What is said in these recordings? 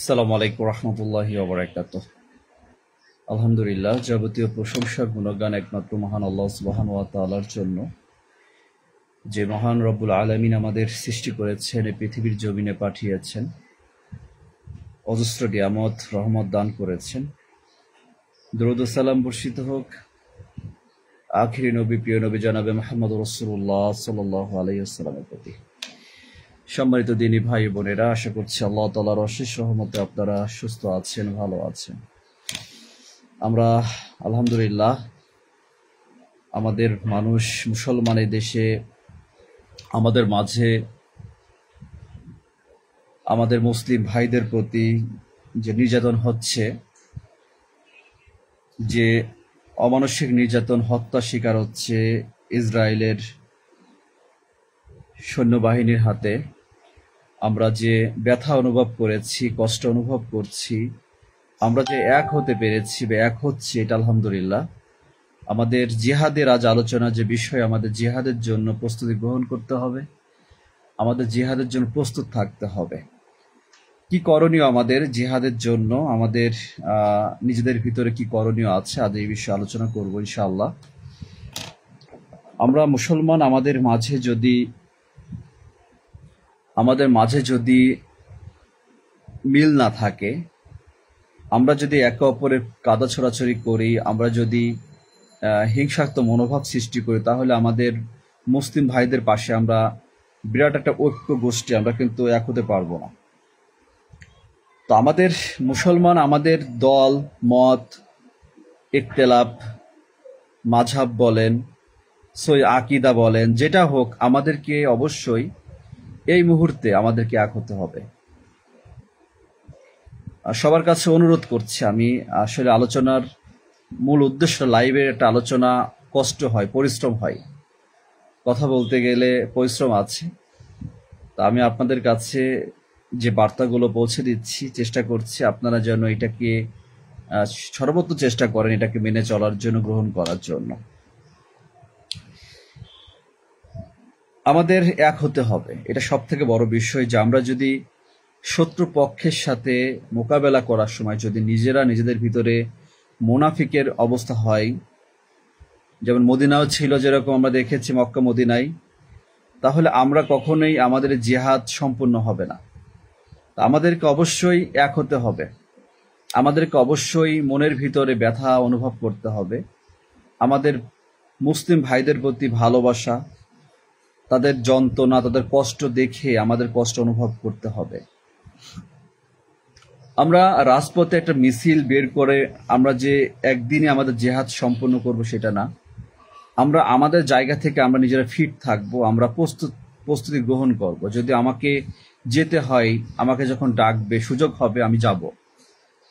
আসসালামু আলাইকুম রহমতুল্লাহি ওয়া বারাকাতুহ। আলহামদুলিল্লাহ, যাবতীয় প্রশংসা গুণগান একমাত্র মহান আল্লাহ সুবহানাহু ওয়া তাআলার জন্য, যে মহান রব্বুল আলামিন আমাদের সৃষ্টি করেছেন, এই পৃথিবীর জমিনে পাঠিয়েছেন, অজস্র নিয়ামত রহমত দান করেছেন। দরুদ ও সালাম বর্ষিত হোক আখিরি নবী, প্রিয় নবী জনাবে মুহাম্মদ রাসূলুল্লাহ সাল্লাল্লাহু আলাইহি ওয়াসাল্লামের প্রতি। সম্মানিত দিনী ভাই বোনেরা, আশা করছি আল্লাহ তাআলার অশেষ রহমতে আপনারা সুস্থ আছেন, ভালো আছেন। আমরা আলহামদুলিল্লাহ আমাদের মানুষ মুসলমান এই দেশে, আমাদের মাঝে আমাদের মুসলিম ভাইদের প্রতি যে নির্যাতন হচ্ছে, যে অমানসিক নির্যাতন, হত্যা শিকার হচ্ছে ইসরায়েলের সৈন্যবাহিনীর হাতে, আমরা যে ব্যথা অনুভব করেছি, কষ্ট অনুভব করছি, আমরা যে এক হতে পেরেছি বা এক হচ্ছি, এটা আলহামদুলিল্লাহ। আমাদের জিহাদের আজ আলোচনা যে বিষয়, আমাদের জিহাদের জন্য প্রস্তুতি গ্রহণ করতে হবে, আমাদের জিহাদের জন্য প্রস্তুত থাকতে হবে। কি করণীয় আমাদের জিহাদের জন্য, আমাদের নিজেদের ভিতরে কি করণীয় আছে, আজ এই বিষয়ে আলোচনা করব ইনশাআল্লাহ। আমরা মুসলমান, আমাদের মাঝে যদি মিল না থাকে, আমরা যদি একে অপরের কাদা ছড়াছড়ি করি, আমরা যদি হিংসাত্মক মনোভাব সৃষ্টি করি, তাহলে আমাদের মুসলিম ভাইদের পাশে আমরা বিরাট একটা ঐক্য গোষ্ঠী, আমরা কিন্তু এক হতে পারবো না। তো আমাদের মুসলমান, আমাদের দল মত, ইখতিলাফ, মাযহাব বলেন, সই আকীদা বলেন, যেটা হোক, আমাদেরকে অবশ্যই এই মুহূর্তে আমাদেরকে এক হতে হবে। সবার কাছে অনুরোধ করছি, আমি আসলে আলোচনার মূল উদ্দেশ্য, লাইভের একটা আলোচনা কষ্ট হয়, পরিশ্রম হয়, কথা বলতে গেলে পরিশ্রম আছে। তা আমি আপনাদের কাছে যে বার্তাগুলো পৌঁছে দিচ্ছি, চেষ্টা করছি আপনারা যেন এটাকে সর্বোচ্চ চেষ্টা করেন, এটাকে মেনে চলার জন্য, গ্রহণ করার জন্য। আমাদের এক হতে হবে, এটা সব থেকে বড় বিষয়। যে আমরা যদি শত্রু পক্ষের সাথে মোকাবেলা করার সময় যদি নিজেদের ভিতরে মুনাফিকের অবস্থা হয়, যেমন মদিনাও ছিল, যেরকম আমরা দেখেছি মক্কা মদিনায়, তাহলে আমরা কখনোই, আমাদের জিহাদ সম্পূর্ণ হবে না। আমাদেরকে অবশ্যই এক হতে হবে, আমাদেরকে অবশ্যই মনের ভিতরে ব্যথা অনুভব করতে হবে, আমাদের মুসলিম ভাইদের প্রতি ভালোবাসা, তাদের যন্ত্রণা, তাদের কষ্ট দেখে আমাদের কষ্ট অনুভব করতে হবে। আমরা রাজপথে একটা মিছিল বের করে আমরা যে একদিনে আমাদের জিহাদ সম্পন্ন করব সেটা না। আমরা আমাদের জায়গা থেকে আমরা নিজেরা ফিট থাকবো, আমরা প্রস্তুতি গ্রহণ করব। যদি আমাকে যেতে হয়, আমাকে যখন ডাকবে, সুযোগ হবে, আমি যাব।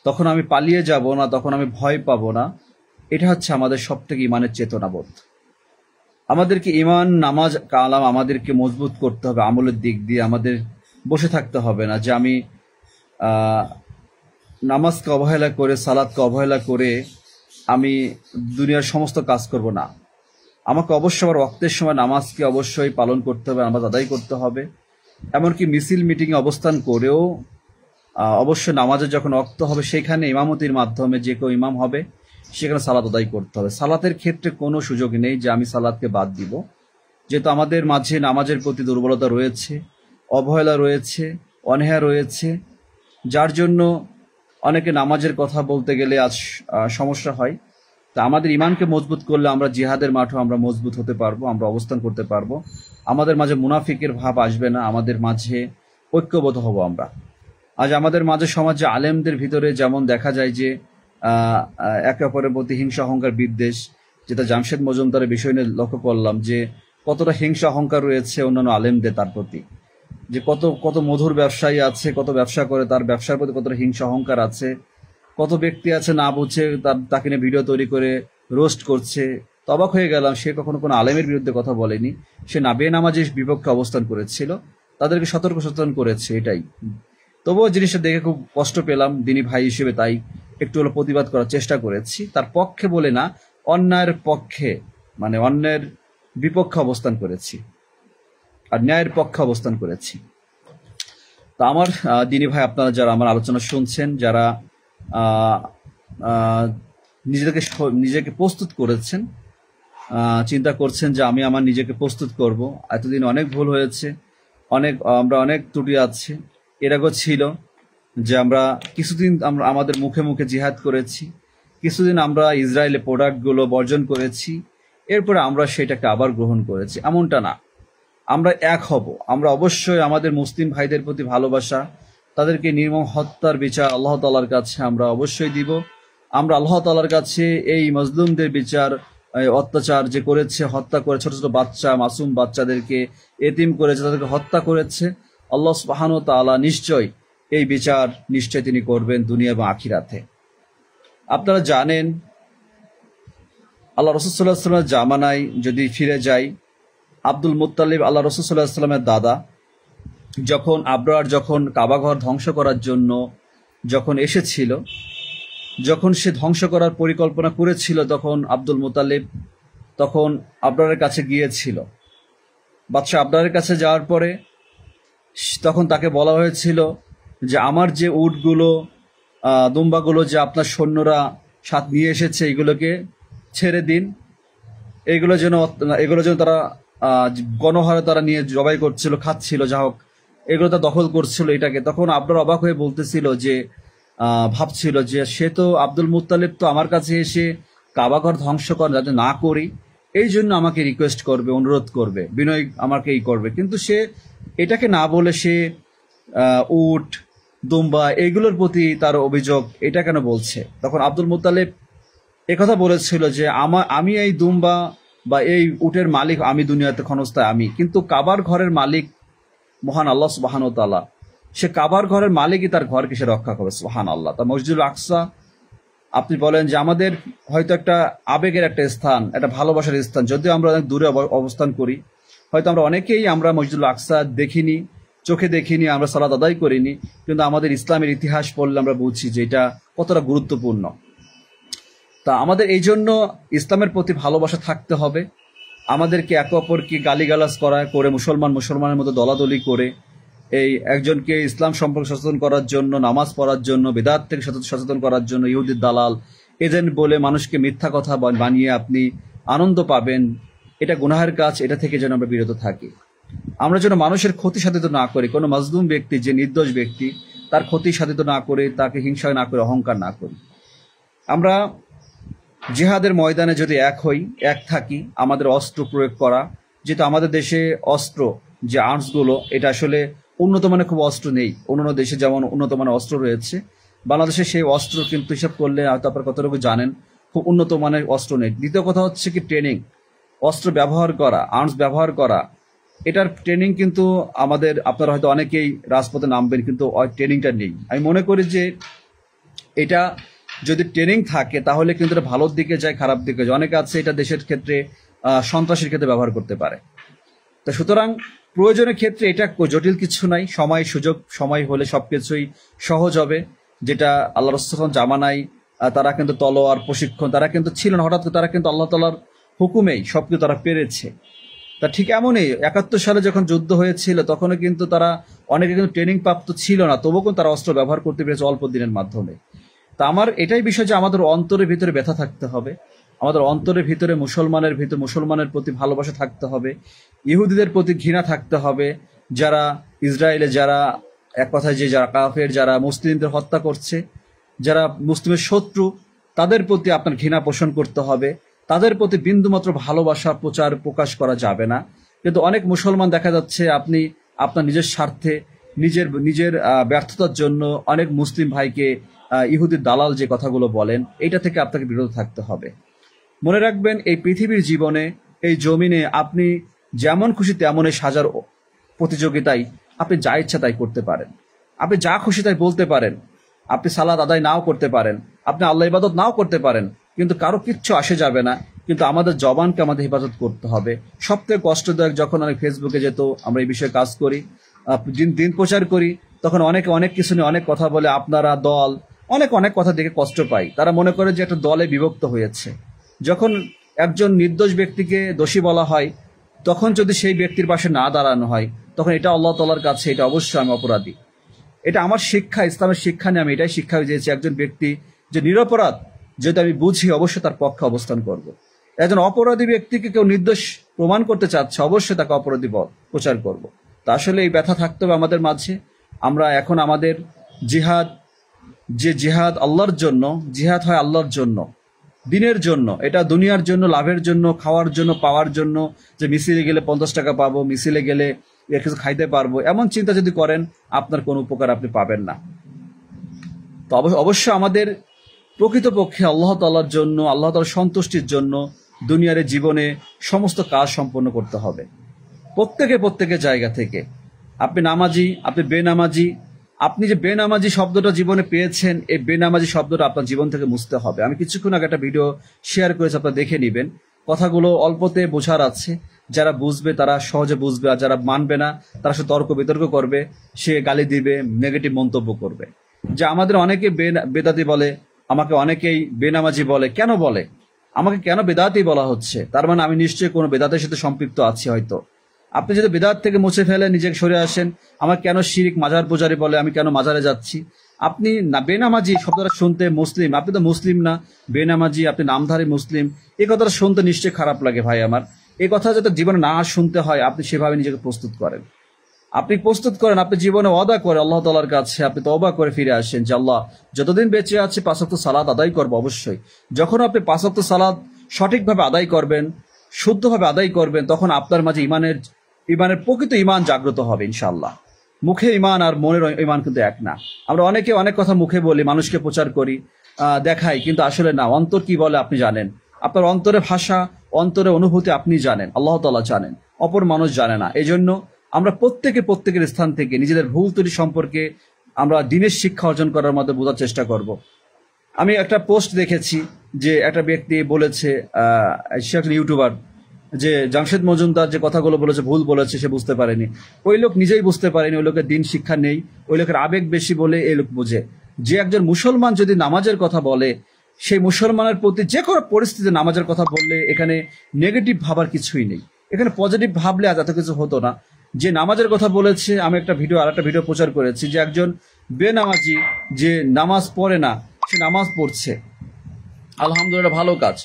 তখন আমি পালিয়ে যাব না, তখন আমি ভয় পাবো না। এটা হচ্ছে আমাদের সব থেকে ইমানের চেতনাবোধ। আমাদেরকে ইমান, নামাজ, কালাম আমাদেরকে মজবুত করতে হবে আমলের দিক দিয়ে। আমাদের বসে থাকতে হবে না যে আমি নামাজকে অবহেলা করে, সালাতকে অবহেলা করে আমি দুনিয়ার সমস্ত কাজ করব না। আমাকে অবশ্যই আমার ওয়াক্তের সময় নামাজকে অবশ্যই পালন করতে হবে, নামাজ আদায় করতে হবে। এমনকি মিছিল মিটিংয়ে অবস্থান করেও অবশ্যই নামাজের যখন ওয়াক্ত হবে, সেখানে ইমামতির মাধ্যমে যে কেউ ইমাম হবে, সেখানে সালাত আদায় করতে হবে। সালাতের ক্ষেত্রে কোনো সুযোগ নেই যে আমি সালাতকে বাদ দিব, যেহেতু আমাদের মাঝে নামাজের প্রতি দুর্বলতা রয়েছে, অবহেলা রয়েছে, অনীহা রয়েছে, যার জন্য অনেকে নামাজের কথা বলতে গেলে আজ সমস্যা হয়। তা আমাদের ইমানকে মজবুত করলে আমরা জিহাদের মাঠেও আমরা মজবুত হতে পারবো, আমরা অবস্থান করতে পারবো। আমাদের মাঝে মুনাফিকের ভাব আসবে না, আমাদের মাঝে ঐক্যবদ্ধ হব আমরা। আজ আমাদের মাঝে সমাজে আলেমদের ভিতরে যেমন দেখা যায় যে একে অপরের প্রতি হিংসা অহংকার বিদ্বেষ, যেটা জামশেদ মজুমদারের বিষয় নিয়ে লক্ষ্য করলাম যে কতটা হিংসা অহংকার রয়েছে অন্যান্য আলেমদের তার প্রতি, যে কত কত মধুর ব্যবসায়ী আছে, কত ব্যবসা করে, তার ব্যবসার প্রতি কতটা হিংসা অহংকার আছে, কত ব্যক্তি আছে না বুঝে তাকে নিয়ে ভিডিও তৈরি করে রোস্ট করছে। তো অবাক হয়ে গেলাম, সে কখনো কোনো আলেমের বিরুদ্ধে কথা বলেনি, সে না বেনামাজির বিপক্ষে অবস্থান করেছিল, তাদেরকে সতর্ক সচেতন করেছে, এটাই। তবুও জিনিসটা দেখে খুব কষ্ট পেলাম, দিনী ভাই হিসেবে তাই একটু হলো প্রতিবাদ করার চেষ্টা করেছি, তার পক্ষে বলে না, অন্যায়ের পক্ষে, মানে অন্যের বিপক্ষে অবস্থান করেছি আর ন্যায়ের পক্ষে অবস্থান করেছি। তা আমার দিনী ভাই, আপনারা যারা আমার আলোচনা শুনছেন, যারা নিজেকে প্রস্তুত করেছেন, চিন্তা করছেন যে আমি আমার নিজেকে প্রস্তুত করব, এতদিন অনেক ভুল হয়েছে, আমরা অনেক ত্রুটি আছে। এর আগেও ছিল যে আমরা কিছুদিন আমাদের মুখে মুখে জিহাদ করেছি, কিছুদিন আমরা ইসরায়েলের প্রোডাক্টগুলো বর্জন করেছি, এরপরে আমরা সেটাকে আবার গ্রহণ করেছি, এমনটা না। আমরা এক হব, আমরা অবশ্যই আমাদের মুসলিম ভাইদের প্রতি ভালোবাসা, তাদেরকে নির্মম হত্যার বিচার আল্লাহ তাআলার কাছে আমরা অবশ্যই দিব। আমরা আল্লাহ তাআলার কাছে এই মজলুমদের বিচার, অত্যাচার যে করেছে, হত্যা করে ছোট ছোট বাচ্চা, মাসুম বাচ্চাদেরকে এতিম করেছে, তাদেরকে হত্যা করেছে, আল্লাহ সুবহানাহু ওয়া তাআলা নিশ্চয় এই বিচার নিশ্চয় তিনি করবেন দুনিয়া এবং আখিরাতে। আপনারা জানেন, আল্লাহ রাসূল সাল্লাল্লাহু আলাইহি ওয়াসাল্লামের জামানায় যদি ফিরে যাই, আব্দুল মুত্তালিব আল্লাহ রাসূল সাল্লাল্লাহু আলাইহি ওয়াসাল্লামের দাদা, যখন আবরার যখন কাবাঘর ধ্বংস করার জন্য যখন এসেছিল, যখন সে ধ্বংস করার পরিকল্পনা করেছিল, তখন আব্দুল মুত্তালিব তখন আবরারের কাছে গিয়েছিল। বাদশাহ আবরারের কাছে যাওয়ার পরে তখন তাকে বলা হয়েছিল যে আমার যে উটগুলো, দুম্বাগুলো যে আপনার সৈন্যরা সাথে নিয়ে এসেছে, এগুলোকে ছেড়ে দিন, এগুলো যেন তারা গণহারে তারা নিয়ে জবাই করছিল, খাচ্ছিল, যা হোক এগুলো তা দখল করছিল এটাকে। তখন আবরার অবাক হয়ে বলতেছিল যে ভাবছিল যে সে তো আব্দুল মুত্তালিব তো আমার কাছে এসে কাবাঘর ধ্বংস করা যাতে না করি এই জন্য আমাকে রিকোয়েস্ট করবে, অনুরোধ করবে, বিনয় আমাকে এই করবে, কিন্তু সে এটাকে না বলে সে উট দুম্বা এইগুলোর প্রতি তার অভিযোগ এটা কেন বলছে। তখন আব্দুল মুত্তালিব একথা বলেছিল যে আমি এই দুম্বা বা এই উটের মালিক, আমি দুনিয়াতে ক্ষণস্থায়ী আমি, কিন্তু কাবার ঘরের মালিক মহান আল্লাহ সুবহানাহু ওয়া তাআলা, সে কাবার ঘরের মালিকই তার ঘরকে সে রক্ষা করবে, সুবহানাল্লাহ। তা মসজিদুল আকসা, আপনি বলেন যে আমাদের হয়তো একটা আবেগের একটা স্থান, একটা ভালোবাসার স্থান, যদিও আমরা অনেক দূরে অবস্থান করি, হয়তো আমরা মসজিদুল আকসা দেখিনি, চোখে দেখিনি, আমরা সালাত আদায় করিনি, কিন্তু আমাদের ইসলামের ইতিহাস পড়লে আমরা বুঝছি যে এটা কতটা গুরুত্বপূর্ণ। তা আমাদের এই জন্য ইসলামের প্রতি ভালোবাসা থাকতে হবে। আমাদেরকে একে অপরকে গালিগালাজ করে মুসলমানের মতো দলাদলি করে এই একজনকে ইসলাম সম্পর্কে সচেতন করার জন্য, নামাজ পড়ার জন্য, বিদআত থেকে সচেতন করার জন্য ইহুদির দালাল এজেন্ট বলে মানুষকে মিথ্যা কথা বানিয়ে আপনি আনন্দ পাবেন, এটা গুনাহের কাজ। এটা থেকে যেন আমরা বিরত থাকি। আমরা যেন মানুষের ক্ষতি সাধিত না করি, কোনো মাজলুম ব্যক্তি যে নির্দোষ ব্যক্তি তার ক্ষতি সাধিত না করে, তাকে হিংসা না করে, অহংকার না করি। আমরা জিহাদের ময়দানে যদি এক হই, এক থাকি, আমাদের অস্ত্র প্রয়োগ করা, যেহেতু আমাদের দেশে অস্ত্র যে আর্মসগুলো এটা আসলে উন্নত মানের খুব অস্ত্র নেই, অন্যান্য দেশে যেমন উন্নত মানের অস্ত্র রয়েছে, বাংলাদেশে সেই অস্ত্র কিন্তু হিসাব করলে হয়তো আপনারা কতটুকু জানেন, খুব উন্নত মানের অস্ত্র নেই। দ্বিতীয় কথা হচ্ছে কি ট্রেনিং, অস্ত্র ব্যবহার করা, আর্মস ব্যবহার করা, এটার ট্রেনিং কিন্তু আপনারা হয়তো অনেকেই রাজপথে নামবেন, কিন্তু ট্রেনিংটা নেই। আমি মনে করি যে এটা যদি ট্রেনিং থাকে তাহলে কিন্তু এটা ভালোর দিকে যায়, খারাপ দিকে যায়। অনেকে আছে এটা দেশের ক্ষেত্রে সন্ত্রাসের ক্ষেত্রে ব্যবহার করতে পারে। তো সুতরাং প্রয়োজনের ক্ষেত্রে এটা জটিল কিছু নাই, সময় হলে সবকিছুই সহজ হবে। যেটা আল্লাহ রাসূল জামানায় তারা কিন্তু তলোয়ার প্রশিক্ষণ তারা কিন্তু ছিল না, হঠাৎ করে তারা কিন্তু আল্লাহ তাআলার হুকুমেই সবকিছু তারা পেরেছে। তা ঠিক এমনই ৭১ সালে যখন যুদ্ধ হয়েছিল তখনও কিন্তু তারা অনেকে কিন্তু ট্রেনিং প্রাপ্ত ছিল না, তবুও কিন্তু তারা অস্ত্র ব্যবহার করতে পেরেছে অল্প দিনের মাধ্যমে। তা আমার এটাই বিষয় যে আমাদের অন্তরের ভিতরে ব্যথা থাকতে হবে, আমাদের অন্তরের ভিতরে মুসলমানের প্রতি ভালোবাসা থাকতে হবে, ইহুদিদের প্রতি ঘৃণা থাকতে হবে, যারা ইসরায়েলে, যারা এক কথায় যে যারা কাফের, যারা মুসলিমদের হত্যা করছে, যারা মুসলিমের শত্রু, তাদের প্রতি আপনার ঘৃণা পোষণ করতে হবে। তাদের প্রতি বিন্দুমাত্র ভালোবাসা প্রকাশ করা যাবে না। কিন্তু অনেক মুসলমান দেখা যাচ্ছে আপনি আপনার নিজের স্বার্থে, নিজের ব্যর্থতার জন্য অনেক মুসলিম ভাইকে ইহুদির দালাল যে কথাগুলো বলেন, এটা থেকে আপনাকে বিরত থাকতে হবে। মনে রাখবেন, এই পৃথিবীর জীবনে, এই জমিনে আপনি যেমন খুশি তেমনই সাজার প্রতিযোগিতায় আপনি যা ইচ্ছা তাই করতে পারেন, আপনি যা খুশি তাই বলতে পারেন, আপনি সালাত আদায় নাও করতে পারেন, আপনি আল্লাহ ইবাদত নাও করতে পারেন, কিন্তু কারো কিচ্ছু আসে যাবে না। কিন্তু আমাদের জবানকে আমাদের হেফাজত করতে হবে। সবথেকে কষ্টদায়ক, যখন অনেক ফেসবুকে যেত, আমরা এই বিষয়ে কাজ করি, দিন প্রচার করি, তখন অনেকে অনেক কিছু নিয়ে অনেক কথা বলে, আপনারা দল, অনেক অনেক কথা দেখে কষ্ট পাই। তারা মনে করে যে একটা দলে বিভক্ত হয়েছে। যখন একজন নির্দোষ ব্যক্তিকে দোষী বলা হয়, তখন যদি সেই ব্যক্তির পাশে না দাঁড়ানো হয়, তখন এটা আল্লাহ তাআলার কাছে এটা অবশ্যই আমি অপরাধী। এটা আমার শিক্ষা, ইসলামের শিক্ষা নিয়ে আমি এটাই শিক্ষা দিয়েছি। একজন ব্যক্তি যে নিরপরাধ, যদি আমি বুঝি, অবশ্যই তার পক্ষে অবস্থান করব। একজন অপরাধী ব্যক্তিকে কেউ নির্দোষ প্রমাণ করতে চাচ্ছে, অবশ্যই তাকে অপরাধী প্রচার করব। তা আসলে এই ব্যথা থাকতে হবে আমাদের মাঝে। আমরা এখন আমাদের জিহাদ, যে জিহাদ আল্লাহর জন্য, জিহাদ হয় আল্লাহর জন্য, দিনের জন্য। এটা দুনিয়ার জন্য, লাভের জন্য, খাওয়ার জন্য, পাওয়ার জন্য, যে মিছিলে গেলে 50 টাকা পাবো, মিছিলে গেলে কিছু খাইতে পারবো, এমন চিন্তা যদি করেন, আপনার কোনো উপকার আপনি পাবেন না। তো অবশ্য আমাদের প্রকৃতপক্ষে আল্লাহ তাআলার জন্য, আল্লাহ তাআলার সন্তুষ্টির জন্য দুনিয়ার জীবনে সমস্ত কাজ সম্পন্ন করতে হবে। প্রত্যেকের জায়গা থেকে, আপনি নামাজি, আপনি বেনামাজি, আপনি যে বেনামাজি শব্দটা জীবনে পেয়েছেন, এই বেনামাজি শব্দটা আপনার জীবন থেকে মুছতে হবে। আমি কিছুক্ষণ আগে একটা ভিডিও শেয়ার করেছি, আপনারা দেখে নেবেন। কথাগুলো অল্পতে বোঝার আছে। যারা বুঝবে তারা সহজে বুঝবে, আর যারা মানবে না তারা সে তর্ক বিতর্ক করবে, সে গালি দিবে, নেগেটিভ মন্তব্য করবে। যে আমাদের অনেকে বেদাতি বলে, আমাকে অনেকেই বেনামাজি বলে। কেন বলে? আমাকে কেন বেদাতি বলা হচ্ছে? তার মানে আমি নিশ্চয়ই কোনো বেদাতের সাথে সম্পৃক্ত আছি হয়তো। আপনি যদি বেদাত থেকে মুছে ফেলে নিজেকে সরে আসেন, আমার কেন শিরিক, মাজার পূজারি বলে, আমি কেন মাজারে যাচ্ছি? আপনি না বেনামাজি শব্দটা শুনতে মুসলিম, আপনি তো মুসলিম না, বেনামাজি, আপনি নামধারী মুসলিম, এই কথাটা শুনতে নিশ্চয়ই খারাপ লাগে ভাই আমার। এই কথা যাতে জীবনে না শুনতে হয়, আপনি সেভাবে নিজেকে প্রস্তুত করেন। আপনি প্রস্তুত করেন, আপনি জীবনে ওয়াদা করে আল্লাহ তাআলার কাছে আপনি তওবা করে ফিরে আসেন যে আল্লাহ, যতদিন বেঁচে আছি 5 ওয়াক্ত সালাত আদায় করবো অবশ্যই। যখন আপনি 5 ওয়াক্ত সালাত সঠিকভাবে আদায় করবেন, শুদ্ধভাবে আদায় করবেন, তখন আপনার মাঝে ইমানের প্রকৃত ইমান জাগ্রত হবে ইনশাআল্লাহ। মুখে ইমান আর মনের ইমান কিন্তু এক না। আমরা অনেকে অনেক কথা মুখে বলি, মানুষকে প্রচার করি, দেখাই, কিন্তু আসলে না। অন্তর কি বলে আপনি জানেন। আপনার অন্তরে ভাষা, অন্তরে অনুভূতি আপনি জানেন, আল্লাহ তাআলা জানেন, অপর মানুষ জানে না। এই জন্য আমরা প্রত্যেকের স্থান থেকে নিজেদের ভুল ত্রুটি সম্পর্কে আমরা দিনের শিক্ষা অর্জন করার মধ্যে বোঝার চেষ্টা করব। আমি একটা পোস্ট দেখেছি যে একটা ব্যক্তি বলেছে, সে একজন ইউটিউবার, যে জামশেদ মজুমদার যে কথাগুলো বলেছে, ভুল বলেছে, সে বুঝতে পারেনি। ওই লোক নিজেই বুঝতে পারেনি, ওই লোকের দিন শিক্ষা নেই, ওই লোকের আবেগ বেশি বলে এই লোক বোঝে। যে একজন মুসলমান যদি নামাজের কথা বলে, সেই মুসলমানের প্রতি যে কোনো পরিস্থিতিতে নামাজের কথা বললে এখানে নেগেটিভ ভাবার কিছুই নেই। এখানে পজিটিভ ভাবলে আজ এত কিছু হতো না। যে নামাজের কথা বলেছে, আমি একটা ভিডিও প্রচার করেছি, যে একজন বেনামাজি যে নামাজ পড়ে না, সে নামাজ পড়ছে, আলহামদুলিল্লাহ, ভালো কাজ।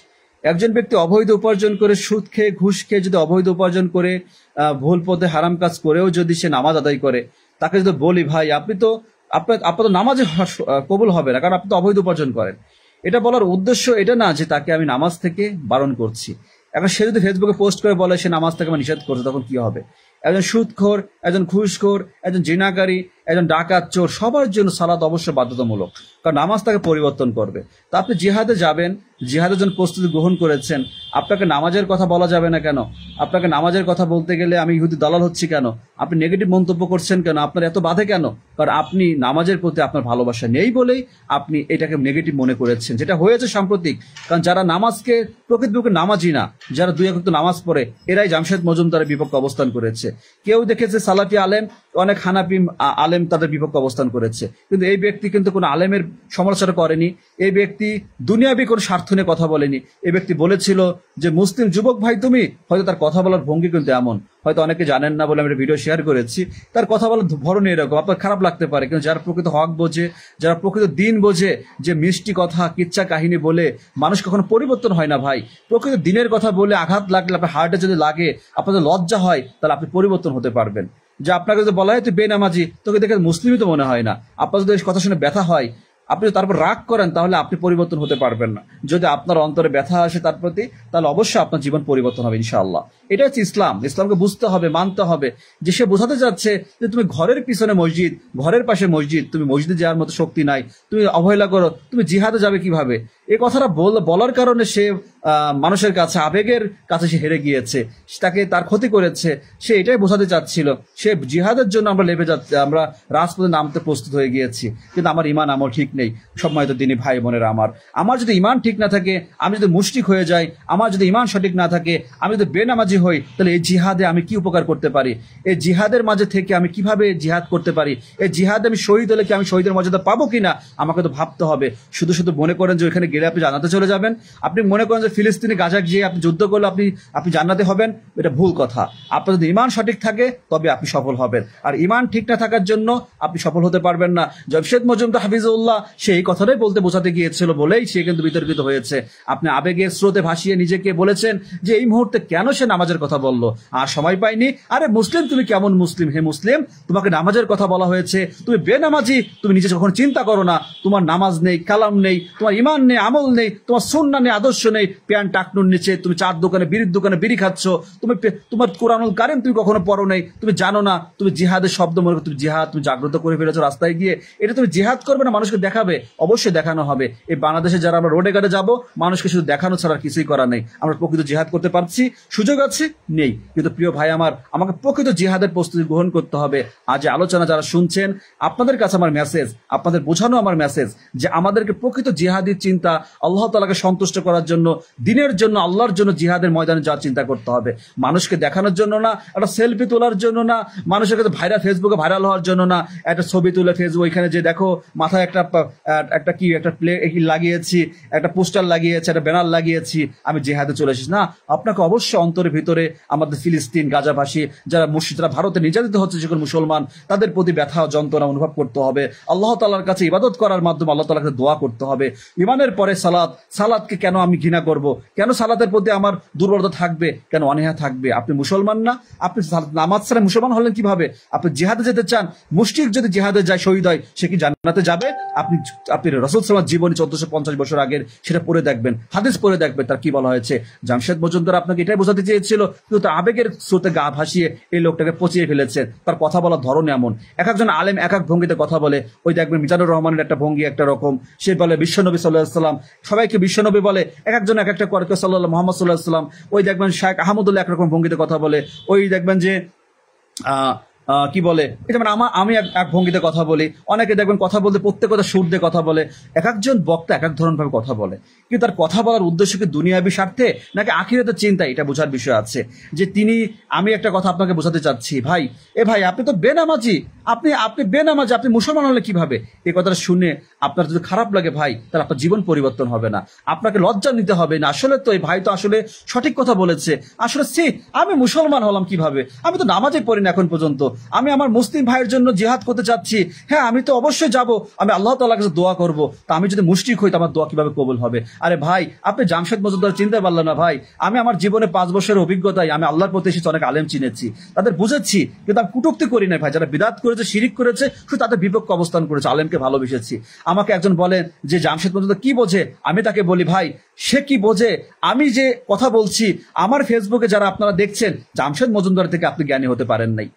একজন ব্যক্তি অবৈধ উপার্জন করে, সুদ খেয়ে, ঘুষ খেয়ে যদি অবৈধ উপার্জন করে, ভুল পথে হারাম কাজ করেও যদি সে নামাজ আদায় করে, তাকে যদি বলি ভাই আপনার তো নামাজে কবুল হবে না, কারণ আপনি তো অবৈধ উপার্জন করেন। এটা বলার উদ্দেশ্য এটা না যে তাকে আমি নামাজ থেকে বারণ করছি। এখন সে যদি ফেসবুকে পোস্ট করে বলে সে নামাজ থেকে আমার নিষেধ করছে, তখন কি হবে? একজন সুদখোর, একজন ঘুষখোর, একজন জিনাকারী, একজন ডাকাত, চোর, সবার জন্য সালাত অবশ্যই বাধ্যতামূলক, কারণ নামাজ তাকে পরিবর্তন করবে। তা আপনি জিহাদে যাবেন, জিহাদের জন্য প্রস্তুতি গ্রহণ করেছেন, আপনাকে নামাজের কথা বলা যাবে না কেন? আপনাকে নামাজের কথা বলতে গেলে আমি ইহুদি দালাল হচ্ছি কেন? আপনি নেগেটিভ মন্তব্য করছেন কেন? আপনার এত বাধে কেন? কারণ আপনি নামাজের প্রতি আপনার ভালোবাসা নেই বলেই আপনি এটাকে নেগেটিভ মনে করেছেন, যেটা হয়েছে সাম্প্রতিক। কারণ যারা নামাজকে প্রকৃতপক্ষে নামাজি না, যারা 2 ওয়াক্ত নামাজ পড়ে, এরাই জামশেদ মজুমদারের বিপক্ষে অবস্থান করেছে। কেউ দেখেছে সালাফি আলেম, অনেক হানাফি আলেম তাদের বিপক্ষে অবস্থান করেছে, কিন্তু এই ব্যক্তি কিন্তু কোনো আলেমের সমালোচনা করেনি। এই ব্যক্তি দুনিয়াবি কোনো স্বার্থ নিয়ে কথা বলেনি। এই ব্যক্তি বলেছিল যে মুসলিম যুবক ভাই তুমি, হয়তো তার কথা বলার ভঙ্গি কিন্তু এমন, হয়তো অনেকে জানেন না বলে আমি ভিডিও শেয়ার করেছি। তার কথা বলার ধরন এরকম, আপনার খারাপ লাগতে পারে, কিন্তু যারা প্রকৃত হক বোঝে, যারা প্রকৃত দিন বোঝে, যে মিষ্টি কথা, কিচ্ছা কাহিনী বলে মানুষ কখনো পরিবর্তন হয় না ভাই। প্রকৃত দিনের কথা বলে আঘাত লাগলে, আপনার হার্টে যদি লাগে, আপনাদের লজ্জা হয়, তাহলে আপনি পরিবর্তন হতে পারবেন। যে আপনাকে যদি বলা হয় তুই বেনামাজি, তোকে দেখে মুসলিমই তো মনে হয় না। আপনার যদি কথা শুনে ব্যথা হয়, আপনি যদি তারপর রাগ করেন তাহলে আপনি পরিবর্তন হতে পারবেন না। যদি আপনার অন্তরে ব্যথা আসে তার প্রতি, তাহলে অবশ্যই আপনার জীবন পরিবর্তন হবে ইনশাআল্লাহ। এটা হচ্ছে ইসলাম। ইসলামকে বুঝতে হবে, মানতে হবে। যে সে বোঝাতে যাচ্ছে যে তুমি ঘরের পিছনে মসজিদ, ঘরের পাশে মসজিদ, তুমি মসজিদে যাওয়ার মতো শক্তি নাই, তুমি অবহেলা করো, তুমি জিহাদে যাবে কিভাবে? এই কথাটা বলার কারণে সে মানুষের কাছে, আবেগের কাছে সে হেরে গিয়েছে, তাকে তার ক্ষতি করেছে। সে এটাই বোঝাতে চাচ্ছিল সে জিহাদের জন্য আমরা লেবে যাচ্ছি, আমরা রাজপথে নামতে প্রস্তুত হয়ে গিয়েছি, কিন্তু আমার ইমান আমল ঠিক নেই। সম্মানিত দিনী ভাই বোনেরা, আমার যদি ইমান ঠিক না থাকে, আমি যদি মুশরিক হয়ে যাই, আমার যদি ইমান সঠিক না থাকে, আমি যদি বেনামাজি হই, তাহলে এই জিহাদে আমি কি উপকার করতে পারি? এই জিহাদের মাঝে থেকে আমি কিভাবে জিহাদ করতে পারি? এই জিহাদে আমি শহীদ হলে কি আমি শহীদের মর্যাদা পাবো কিনা? আমাকে তো ভাবতে হবে। শুধু শুধু মনে করেন যে ওইখানে গেলে আপনি জান্নাতে চলে যাবেন, আপনি মনে করেন যে ফিলিস্তিনি গাজা গিয়ে আপনি যুদ্ধ করলে আপনি জান্নাতে হবেন, এটা ভুল কথা। আপনার যদি ইমান সঠিক থাকে তবে আপনি সফল হবেন, আর ইমান ঠিক না থাকার জন্য আপনি সফল হতে পারবেন না। জামশেদ মজুমদার হাফিজউল্লাহ সে এই কথাটাই বোঝাতে গিয়েছিল বলেই সে কিন্তু বিতর্কিত হয়েছে। আপনি আবেগের স্রোতে ভাসিয়ে নিজেকে বলেছেন যে এই মুহূর্তে কেন সে নামাজের কথা বলল, আর সময় পাইনি। আরে মুসলিম, তুমি কেমন মুসলিম? হে মুসলিম, তোমাকে নামাজের কথা বলা হয়েছে, তুমি বেনামাজি, তুমি নিজে যখন চিন্তা করো না, তোমার নামাজ নেই, কালাম নেই, তোমার ইমান নেই, আমল নেই, তোমার সুন্নাহ নেই, আদর্শ নেই, প্যান্ট টাকনুর নিচে তুমি চার দোকানে বিড়ির দোকানে বিড়ি খাচ্ছ, তোমার কোরআনুল কারীম তুমি কখনো পড়ো নাই, তুমি জানো না, তুমি জিহাদের শব্দ মনে করো, তুমি জিহাদ তুমি জাগ্রত করে ফেলেছো রাস্তায় গিয়ে। এটা তুমি জিহাদ করবে না, মানুষকে দেখাবে? অবশ্যই দেখানো হবে। এই বাংলাদেশে যারা আমরা রোডে ঘাটে যাবো, মানুষকে শুধু দেখানো ছাড়া কিছুই করা নেই। আমরা প্রকৃত জিহাদ করতে পারছি? সুযোগ আছে? নেই। কিন্তু প্রিয় ভাই আমার, আমাকে প্রকৃত জিহাদের প্রস্তুতি গ্রহণ করতে হবে। আজ আলোচনা যারা শুনছেন, আপনাদের কাছে আমার মেসেজ, আপনাদের বোঝানো আমার মেসেজ যে আমাদেরকে প্রকৃত জিহাদের চিন্তা, আল্লাহ তাআলাকে সন্তুষ্ট করার জন্য, দিনের জন্য, আল্লাহর জন্য জিহাদের ময়দানে যাওয়ার চিন্তা করতে হবে। মানুষকে দেখানোর জন্য না, একটা সেলফি তোলার জন্য না, মানুষের কাছে ফেসবুকে ভাইরাল হওয়ার জন্য না, একটা ছবি তুলে ফেসবুক ওইখানে যে দেখো মাথায় একটা প্লে লাগিয়েছি, একটা পোস্টার লাগিয়েছি, একটা ব্যানার লাগিয়েছি, আমি জিহাদে চলে এসেছি। না, আপনাকে অবশ্যই অন্তরের ভিতরে আমাদের ফিলিস্তিন গাজাভাষী যারা ভারতে নির্যাতিত হচ্ছে যে কোনো মুসলমান, তাদের প্রতি ব্যথা যন্ত্রণা অনুভব করতে হবে। আল্লাহ তাআলার কাছে ইবাদত করার মাধ্যমে আল্লাহ তাআলার কাছে দোয়া করতে হবে। ইমানের পরে সালাতকে কেন আমি ঘৃণা করব? কেন সালাতের প্রতি আমার দুর্বলতা থাকবে? কেন অনীহা থাকবে? আপনি মুসলমান না? আপনি নামাজ ছাড়া মুসলমান হলেন কিভাবে? আপনি জিহাদে যেতে চান, মুশরিক যদি জিহাদে যায়, শহীদ হয়, সে কি জান্নাতে যাবে? আপনি রাসূল সাল্লাল্লাহু আলাইহি জীবনী 1450 বছর আগের সেটা পড়ে দেখবেন, হাদিস পড়ে দেখবেন, তার কি বলা হয়েছে। জামশেদ মজুমদার আপনাকে এটাই বোঝাতে চেয়েছিল, কিন্তু তার আবেগের স্রোতে গা ভাসিয়ে এই লোকটাকে পচিয়ে ফেলেছে। তার কথা বলার ধরন এমন, এক একজন আলেম এক এক ভঙ্গিতে কথা বলে। ওই দেখবেন মিজানুর রহমানের একটা ভঙ্গি একটা রকম, সে বলে বিশ্বনবী সাল্লাল্লাহু আলাইহি সাল্লাম, সবাইকে বিশ্বনবী বলে, এক একজন এক একটা করে সাল্লাল্লাহু মুহাম্মদ সাল্লাল্লাহু আলাইহি সাল্লাম। ওই দেখবেন শায়েখ আহমদুল্লাহ একরকম ভঙ্গিতে কথা বলে। ওই দেখবেন যে কি বলে, যেমন আমি এক ভঙ্গিতে কথা বলি, অনেকে দেখবেন কথা বলতে প্রত্যেক কথা সুর দিয়ে কথা বলে। এক একজন বক্তা এক এক ধরনের ভাবে কথা বলে, কিন্তু তার কথা বলার উদ্দেশ্য কি দুনিয়াবী স্বার্থে নাকি আখিরাতের চিন্তা, এটা বোঝার বিষয় আছে। যে আমি একটা কথা আপনাকে বোঝাতে চাচ্ছি, ভাই আপনি তো বেনামাজি, আপনি বেনামাজি, আপনি মুসলমান হলে কিভাবে? এই কথাটা শুনে আপনার যদি খারাপ লাগে ভাই, তাহলে আপনার জীবন পরিবর্তন হবে না, আপনাকে লজ্জা নিতে হবে না। আসলে তো এই ভাই তো আসলে সঠিক কথা বলেছে। আসলে আমি মুসলমান হলাম কিভাবে? আমি তো নামাজই পড়ি না এখন পর্যন্ত, আমি আমার মুসলিম ভাইয়ের জন্য জিহাদ করতে চাচ্ছি। হ্যাঁ, আমি তো অবশ্যই যাব, আমি আল্লাহ তাআলার কাছে দোয়া করব। তা আমি যদি মুশরিক হই, তো আমার দোয়া কিভাবে কবুল হবে? আরে ভাই, আপনি জামশেদ মজুমদার চিনতে পারলেন না ভাই? আমি আমার জীবনে 5 বছরের অভিজ্ঞতায় আমি আল্লাহর প্রতি এসেছি, অনেক আলেম চিনেছি, তাদের বুঝেছি, কিন্তু আমি কুটুক্তি করি না ভাই। যারা বিদআত করেছে, শিরিক করেছে, শুধু তাদের বিপক্ষে অবস্থান করেছে, আলেমকে ভালোবেসেছি। আমাকে একজন বলেন যে জামশেদ মজুমদার কি বোঝে? আমি তাকে বলি, ভাই সে কি বোঝে? আমি যে কথা বলছি, আমার ফেসবুকে যারা আপনারা দেখছেন, জামশেদ মজুমদার থেকে আপনি জ্ঞানী হতে পারেন নাই।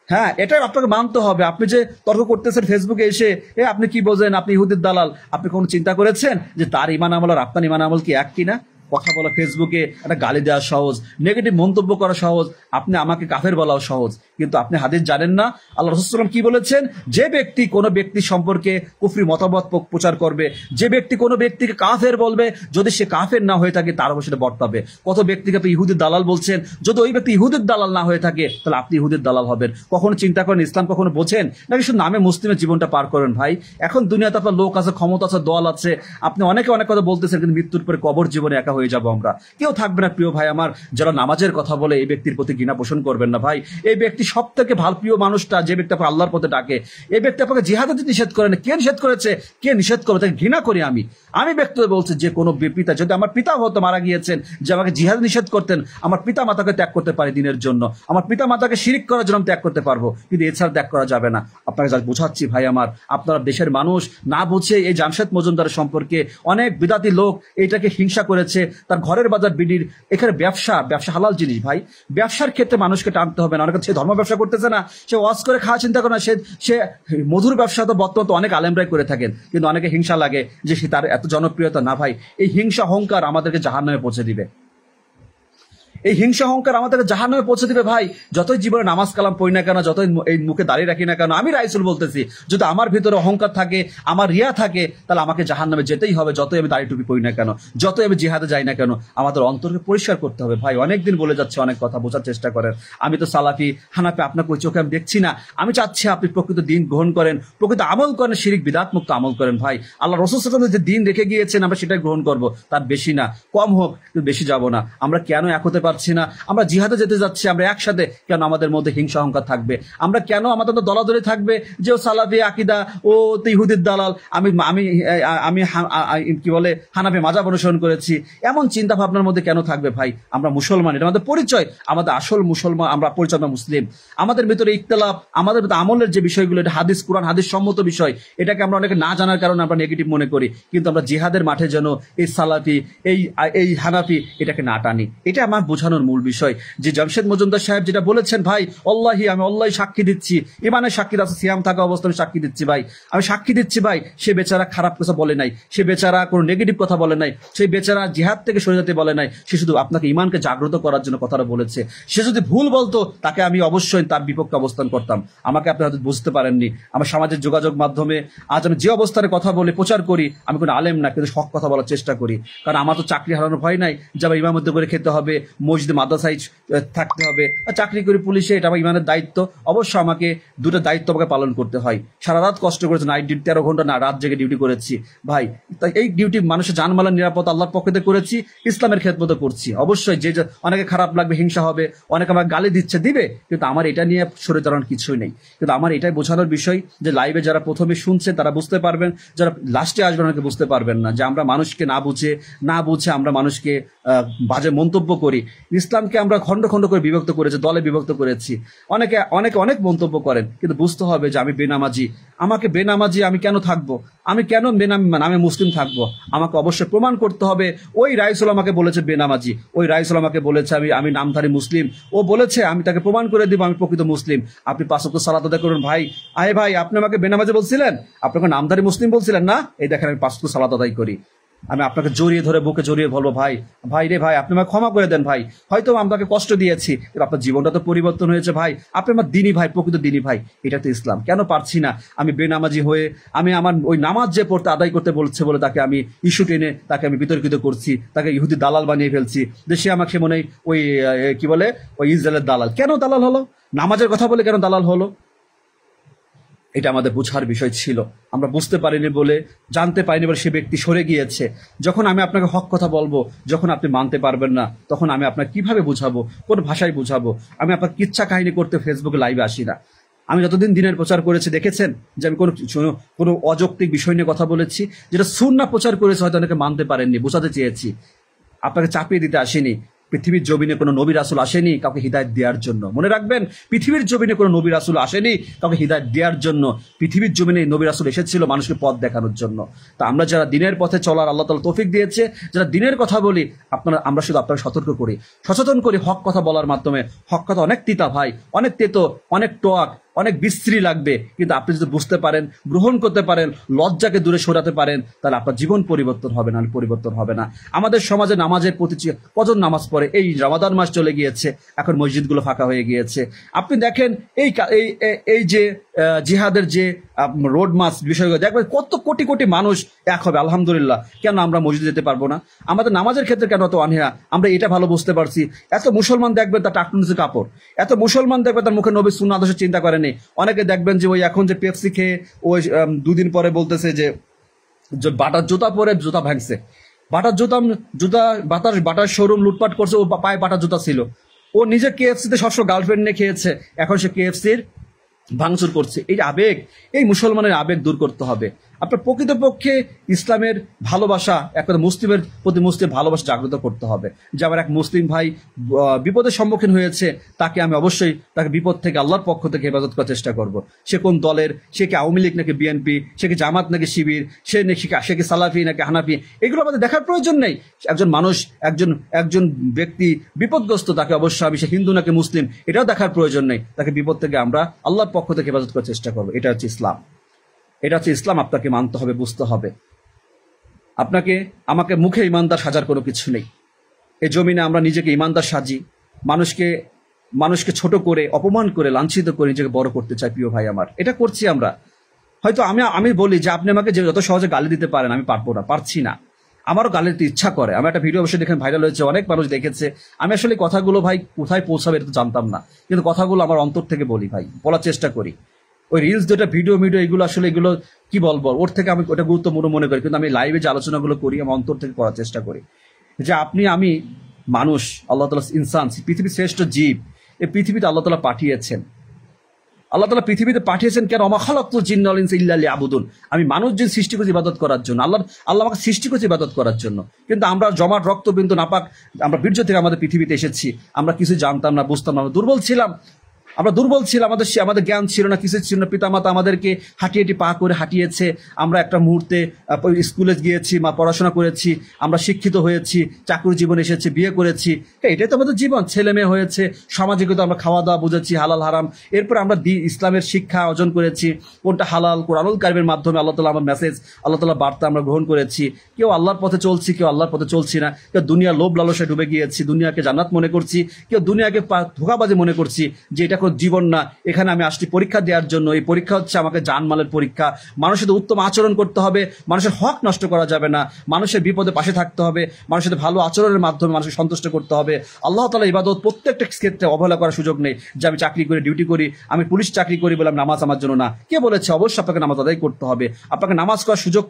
হ্যাঁ, এটাই আপনাকে মানতে হবে। আপনি যে তর্ক করতেছেন ফেসবুকে এসে, আপনি কি বোঝেন, আপনি ইহুদির দালাল, আপনি কোনো চিন্তা করেছেন যে তার ইমান আমল আর আপনার ইমান আমল কি এক কিনা? কথা বলা ফেসবুকে, একটা গালি দেওয়া সহজ, নেগেটিভ মন্তব্য করা সহজ, আপনি আমাকে কাফের বলাও সহজ, কিন্তু আপনি হাদিস জানেন না। আল্লাহ রাসূল সাল্লাল্লাহু আলাইহি ওয়াসাল্লাম কি বলেছেন? যে ব্যক্তি কোনো ব্যক্তি সম্পর্কে কুফরি মতবাদ প্রচার করবে, যে ব্যক্তি কোনো ব্যক্তিকে কাফের বলবে, যদি সে কাফের না হয়ে থাকে তার অবশ্যই বর্তাবে। কত ব্যক্তিকে আপনি ইহুদির দালাল বলছেন, যদি ওই ব্যক্তি ইহুদির দালাল না হয়ে থাকে, তাহলে আপনি ইহুদির দালাল হবেন। কখনো চিন্তা করেন, ইসলাম কখনো বোঝেন নাকি শুধু নামে মুসলিমের জীবনটা পার করেন? ভাই, এখন দুনিয়াতে আপনার লোক আছে, ক্ষমতা আছে, দল আছে, আপনি অনেকে অনেক কথা বলতেছেন, কিন্তু মৃত্যুর পরে কবর জীবনে একা হয়ে হয়ে যাব আমরা, কেউ থাকবে না প্রিয় ভাই আমার যারা নামাজের কথা বলে এই ব্যক্তির প্রতি ঘৃণা পোষণ করবেন না ভাই। এই ব্যক্তি সব থেকে ভালো প্রিয় মানুষটা, যে ব্যক্তি আপনাকে আল্লাহর পথে ডাকে, এই ব্যক্তি আপনাকে জিহাদে নিষেধ করে না। কে নিষেধ করেছে? কে নিষেধ করে? তাকে ঘৃণা করি আমি ব্যক্তিগত বলছি, যে কোনো পিতা, যদি আমার পিতা হতো মারা গিয়েছেন যে আমাকে জিহাদ নিষেধ করতেন, আমার পিতা মাতাকে ত্যাগ করতে পারি দিনের জন্য, আমার পিতা মাতাকে শিরিক করার জন্য ত্যাগ করতে পারবো, কিন্তু এছাড়া ত্যাগ করা যাবে না। আপনাকে যা বোঝাচ্ছি ভাই আমার, আপনারা দেশের মানুষ না বুঝে এই জামশেদ মজুমদারের সম্পর্কে অনেক বিদাতি লোক এইটাকে হিংসা করেছে। তার ঘরের বাজার বিডির, এখানে ব্যবসা হালাল জিনিস ভাই। ব্যবসার ক্ষেত্রে মানুষকে টানতে হবে না। অনেকে সে ধর্ম ব্যবসা করতেছে না, সে ওয়াজ করে খাওয়া চিন্তা করে না, সে মধুর ব্যবসা তো বর্তমান তো অনেক আলেমরাই করে থাকেন, কিন্তু অনেকে হিংসা লাগে যে সে তার এত জনপ্রিয়তা। না ভাই, এই হিংসা অহংকার আমাদেরকে জাহান্নামে পৌঁছে দিবে। এই হিংসা অহংকার আমাদেরকে জাহান্নামে পৌঁছে দিবে ভাই। যতই জীবনে নামাজ কালাম পড়ি না কেন, যতই এই মুখে দাঁড়িয়ে রাখি না কেন, আমি রাইসুল বলতেছি, যদি আমার ভিতরে অহংকার থাকে, আমার রিয়া থাকে, তাহলে আমাকে জাহান্নামে যেতেই হবে। যতই আমি দাড়ি টুপি পড়ি না কেন, যতই আমি জিহাদে যাই না কেন, আমাদের অন্তরকে পরিষ্কার করতে হবে ভাই। অনেকদিন বলে যাচ্ছে, অনেক কথা বোঝার চেষ্টা করেন। আমি তো সালাফি হানাফি, আপনাকে ওই চোখে আমি দেখছি না। আমি চাচ্ছি আপনি প্রকৃত দিন গ্রহণ করেন, প্রকৃত আমল করেন, শিরিক বিদআত মুক্ত আমল করেন ভাই। আল্লাহ রাসূল সাল্লাল্লাহু আলাইহি ওয়াসাল্লাম যে দিন রেখে গিয়েছেন আমরা সেটাই গ্রহণ করব, তার বেশি না, কম হোক কিন্তু বেশি যাব না। আমরা কেন এক হতে পারছি না? আমরা জিহাদে যেতে যাচ্ছি, আমরা একসাথে, কেন আমাদের মধ্যে হিংসা অহংকার থাকবে? আমরা কেন আমাদের তো দলাদলি থাকবে যে ও সালাফি আকিদা, ও তো ইহুদির দালাল, আমি আমি আমি কি বলে হানাফি মাযহাব অনুসরণ করেছি, এমন চিন্তা ভাবনার মধ্যে কেন থাকবে ভাই? আমরা মুসলমান, এটা আমাদের পরিচয়, আমাদের আসল মুসলমান, আমরা পরিচয় মুসলিম। আমাদের ভিতরে ইখতিলাফ, আমাদের ভিতরে আমলের যে বিষয়গুলো, এটা হাদিস কোরআন হাদিস সম্মত বিষয়, এটাকে আমরা অনেকে না জানার কারণে আমরা নেগেটিভ মনে করি, কিন্তু আমরা জিহাদের মাঠে যেন এই সালাফি এই হানাফি এটাকে না টানি। এটা আমার বোঝানোর মূল বিষয়। যে জামশেদ মজুমদার সাহেব যেটা বলেছেন ভাই, আল্লাহি, আমি আল্লাহ সাক্ষী দিচ্ছি, ইমানের সাক্ষী আছে, সিয়াম থাকা অবস্থায় সাক্ষী দিচ্ছি ভাই, আমি সাক্ষী দিচ্ছি ভাই, সে বেচারা খারাপ কথা বলে নাই, সে বেচারা কোনো নেগেটিভ কথা বলে নাই, সেই বেচারা জিহাদ থেকে সরে যেতে বলে নাই, সে শুধু আপনাকে ইমানকে জাগ্রত করার জন্য কথাটা বলেছে। সে যদি ভুল বলতো, তাকে আমি অবশ্যই তার বিপক্ষে অবস্থান করতাম। আমাকে আপনি হয়তো বুঝতে পারেননি। আমার সামাজিক যোগাযোগ মাধ্যমে আজ আমি যে অবস্থানে কথা বলে প্রচার করি, আমি কোনো আলেম না, কিন্তু হক কথা বলার চেষ্টা করি, কারণ আমার তো চাকরি হারানোর ভয় নাই যে আমার ইমামতি করে খেতে হবে, মসজিদে মাদ্রাসায় থাকতে হবে, চাকরি করি পুলিশে, এটা আমার ইমানের দায়িত্ব। অবশ্য আমাকে দুটো দায়িত্ব আমাকে পালন করতে হয়। সারা রাত কষ্ট করেছে, নাইট ডিউটি 13 ঘন্টা না রাত জেগে ডিউটি করেছি ভাই। তাই এই ডিউটি মানুষের জানমালের নিরাপত্তা আল্লাহর পক্ষ থেকে করেছি, ইসলামের খেদমত করছি। অবশ্যই যে অনেকে খারাপ লাগবে, হিংসা হবে, অনেকে আমাকে গালি দিবে, কিন্তু আমার এটা নিয়ে সরে দাঁড়ানোর কিছুই নেই। কিন্তু আমার এটাই বোঝানোর বিষয় যে লাইভে যারা প্রথমে শুনছে তারা বুঝতে পারবেন, যারা লাস্টে আসবেন অনেকে বুঝতে পারবেন না, যে আমরা মানুষকে না বুঝে আমরা মানুষকে বাজে মন্তব্য করি। ইসলামকে আমরা খন্ড খন্ড করে বিভক্ত করেছি, দলে বিভক্ত করেছি। অনেকে অনেক মন্তব্য করেন, কিন্তু বুঝতে হবে যে আমি বেনামাজি, আমাকে বেনামাজি আমি কেন থাকবো? আমি কেন আমি মুসলিম থাকবো? আমাকে অবশ্যই প্রমাণ করতে হবে। ওই রাইসুল আমাকে বলেছে বেনামাজি, ওই রাইসুল আমাকে বলেছে আমি নামধারী মুসলিম, ও বলেছে, আমি তাকে প্রমাণ করে দিব আমি প্রকৃত মুসলিম। আপনি 5 ওয়াক্ত সালাত আদায় করুন ভাই। ভাই, আপনি আমাকে বেনামাজি বলছিলেন, আপনাকে নামধারী মুসলিম বলছিলেন না? এই দেখেন আমি 5 ওয়াক্ত সালাত আদায় করি। আমি আপনাকে জড়িয়ে ধরে বুকে জড়িয়ে বলবো, ভাই রে ভাই, আপনি আমাকে ক্ষমা করে দেন ভাই, হয়তো আপনাকে কষ্ট দিয়েছি, কিন্তু আপনার জীবনটা তো পরিবর্তন হয়েছে ভাই, আপনি আমার দিনী ভাই, প্রকৃত দিনী ভাই। এটা তো ইসলাম। কেন পারছি না আমি বেনামাজি হয়ে, আমি আমার ওই নামাজ যে পড়তে আদায় করতে বলছে বলে তাকে আমি ইস্যু টেনে তাকে আমি বিতর্কিত করছি, তাকে ইহুদি দালাল বানিয়ে ফেলছি, দেশে আমাকে মনে হয় ওই কি বলে ওই ইসরায়েলের দালাল। কেন দালাল হলো? নামাজের কথা বলে কেন দালাল হলো? এটা আমাদের বোঝার বিষয় ছিল। আমরা বুঝতে পারিনি বলে, জানতে পারিনি বলে সে ব্যক্তি সরে গিয়েছে। যখন আমি আপনাকে হক কথা বলবো, যখন আপনি মানতে পারবেন না, তখন আমি আপনাকে কিভাবে বুঝাবো, কোন ভাষায় বুঝাবো? আমি আপনার কিচ্ছা কাহিনী করতে ফেসবুকে লাইভে আসি না। আমি যতদিন দিনের প্রচার করেছি দেখেছেন যে আমি কোনো অযৌক্তিক বিষয় নিয়ে কথা বলেছি, যেটা সুন্নাহ প্রচার করেছে, হয়তো অনেকে মানতে পারেননি, বোঝাতে চেয়েছি। আপনাকে চাপিয়ে দিতে আসিনি। পৃথিবীর জমিনে কোনো নবী রাসূল আসেনি কাউকে হিদায়াত দেওয়ার জন্য। মনে রাখবেন, পৃথিবীর জমিনে কোনো নবী রাসূল আসেনি কাউকে হিদায়াত দেওয়ার জন্য। পৃথিবীর জমিনে নবী রাসূল এসেছিল মানুষকে পথ দেখানোর জন্য। তা আমরা যারা দিনের পথে চলার আল্লাহ তাআলা তৌফিক দিয়েছে, যারা দিনের কথা বলি, আমরা শুধু আপনাকে সতর্ক করি, সচেতন করি হক কথা বলার মাধ্যমে। হক কথা অনেক তিতা ভাই, অনেক তেতো, অনেক টক, অনেক বিশ্রী লাগবে, কিন্তু আপনি যদি বুঝতে পারেন, গ্রহণ করতে পারেন, লজ্জাকে দূরে সরাতে পারেন, তাহলে আপনার জীবন পরিবর্তন হবে না, পরিবর্তন হবে না। আমাদের সমাজে নামাজের প্রতি কজন নামাজ পড়ে? এই রমাদান মাস চলে গিয়েছে, এখন মসজিদগুলো ফাঁকা হয়ে গিয়েছে। আপনি দেখেন এই যে জিহাদের যে রোড মাস বিষয়গুলো দেখবেন, কত কোটি কোটি মানুষ এক হবে। আলহামদুলিল্লাহ। কেন আমরা মসজিদে যেতে পারবো না? আমাদের নামাজের ক্ষেত্রে কেন এত অনীহা? আমরা এটা ভালো বুঝতে পারছি। এত মুসলমান দেখবেন তার টাকটু নিচে কাপড়, এত মুসলমান দেখবেন তার মুখে নবীর সুন্নাহ আদর্শ চিন্তা করেনি। অনেকে দেখবেন যে ওই এখন যে পেপসি খেয়ে ওই 2 দিন পরে বলতেছে যে বাটার জুতা পরে জুতা ভাঙছে। বাটার জুতা বাটার শোরুম লুটপাট করছে, ও পায়ে বাটার জুতা ছিল। ও নিজে কেএফসিতে সবসময় গার্লফ্রেন্ড নিয়ে খেয়েছে, এখন সে কেএফসির ভাঙচুর করছে। এই আবেগ, এই মুসলমানের আবেগ দূর করতে হবে। আপনার প্রকৃতপক্ষে ইসলামের ভালোবাসা, একটা মুসলিমের প্রতি মুসলিম ভালোবাসা জাগ্রত করতে হবে। যে আমার এক মুসলিম ভাই বিপদের সম্মুখীন হয়েছে, তাকে আমি অবশ্যই তাকে বিপদ থেকে আল্লাহর পক্ষ থেকে হেফাজত করার চেষ্টা করব। সে কোন দলের, সে কি আওয়ামী লীগ নাকি বিএনপি, সে কি জামাত নাকি শিবির, সে কি সালাফি নাকি হানাফি, এগুলো আমাদের দেখার প্রয়োজন নেই। একজন মানুষ, একজন ব্যক্তি বিপদগ্রস্ত, তাকে অবশ্যই আমি সে হিন্দু নাকি মুসলিম এটাও দেখার প্রয়োজন নেই। তাকে বিপদ থেকে আমরা আল্লাহর পক্ষ থেকে হেফাজত করার চেষ্টা করবো। এটা হচ্ছে ইসলাম, এটা হচ্ছে ইসলাম। আপনাকে মানতে হবে, বুঝতে হবে। আমাকে মুখে ইমানদার সাজার কোনো কিছু নেই। এই জমিনে আমরা নিজেকে ইমানদার সাজি, মানুষকে ছোট করে, অপমান করে, লাঞ্ছিত করে নিজেকে বড় করতে চাই। প্রিয় ভাই আমার, এটা করছি আমরা। হয়তো আমি বলি যে আপনি আমাকে যে যত সহজে গালি দিতে পারেন, আমি পারছি না। আমারও গালি দিতে ইচ্ছা করে। আমি একটা ভিডিও অবশ্যই দেখেন, ভাইরাল হয়েছে, অনেক মানুষ দেখেছে। আমি আসলে কথাগুলো ভাই কোথায় পৌঁছাবে এটা তো জানতাম না, কিন্তু কথাগুলো আমার অন্তর থেকে বলি ভাই, বলার চেষ্টা করি। ওই রিলস যেটা ভিডিও এগুলো আসলে এগুলো কি বলবো, ওর থেকে আমি ওটা গুরুত্বপূর্ণ মনে করি, কিন্তু আমি লাইভে যে আলোচনাগুলো করি আমি অন্তর থেকে করার চেষ্টা করি। যে আমি মানুষ, আল্লাহ তাআলা ইনসান, পৃথিবীর শ্রেষ্ঠ জীব, এই পৃথিবীতে আল্লাহ তাআলা পাঠিয়েছেন। আল্লাহ তাআলা পৃথিবীতে পাঠিয়েছেন কেন? ওমা খালাকতুল জিন্না ওয়াল ইনসা ইল্লা লিয়াবুদুন। আমি মানুষ যে সৃষ্টি করেছি ইবাদত করার জন্য। আল্লাহ আমাকে সৃষ্টি করেছে ইবাদত করার জন্য। কিন্তু আমরা জমাট রক্তবিন্দু নাপাক, আমরা বীর্য থেকে আমাদের পৃথিবীতে এসেছি। আমরা কিছু জানতাম না, বুঝতাম না, আমরা দুর্বল ছিলাম। আমাদের জ্ঞান ছিল না, কিছু ছিল না। পিতামাতা আমাদেরকে হাঁটি পা করে হাঁটিয়েছে। আমরা একটা মুহূর্তে স্কুলে গিয়েছি, পড়াশোনা করেছি, আমরা শিক্ষিত হয়েছি, চাকরি জীবন এসেছি, বিয়ে করেছি। এটাই তো আমাদের জীবন। ছেলে মেয়ে হয়েছে, সামাজিকতা আমরা খাওয়া দাওয়া বুঝেছি, হালাল হারাম। এরপর আমরা ইসলামের শিক্ষা অর্জন করেছি, কোনটা হালাল, কোরআনুল কারীমের মাধ্যমে আল্লাহ তাআলা আমার মেসেজ, আল্লাহ তাআলা বার্তা আমরা গ্রহণ করেছি। কেউ আল্লাহর পথে চলছি, কেউ আল্লাহর পথে চলছি না। কেউ দুনিয়ার লোভ লালসায় ডুবে গিয়েছি, দুনিয়াকে জান্নাত মনে করছি, কেউ দুনিয়াকে ধোঁকাবাজি মনে করছি, যে এটা কোনো জীবন না। এখানে আমি আসছি পরীক্ষা দেওয়ার জন্য। এই পরীক্ষা হচ্ছে আমাকে জানমালের পরীক্ষা। মানুষের সাথে উত্তম আচরণ করতে হবে, মানুষের হক নষ্ট করা যাবে না, মানুষের বিপদে পাশে থাকতে হবে, মানুষের সাথে ভালো আচরণের মাধ্যমে মানুষকে সন্তুষ্ট করতে হবে। আল্লাহ তাআলা ইবাদত প্রত্যেকটা ক্ষেত্রে অবহেলা করার সুযোগ নেই। যে আমি চাকরি করি, ডিউটি করি, আমি পুলিশ চাকরি করি বলে নামাজ আমার জন্য না। কে বলেছে? অবশ্যই আপনাকে নামাজ আদায় করতে হবে। আপনাকে নামাজ করার সুযোগ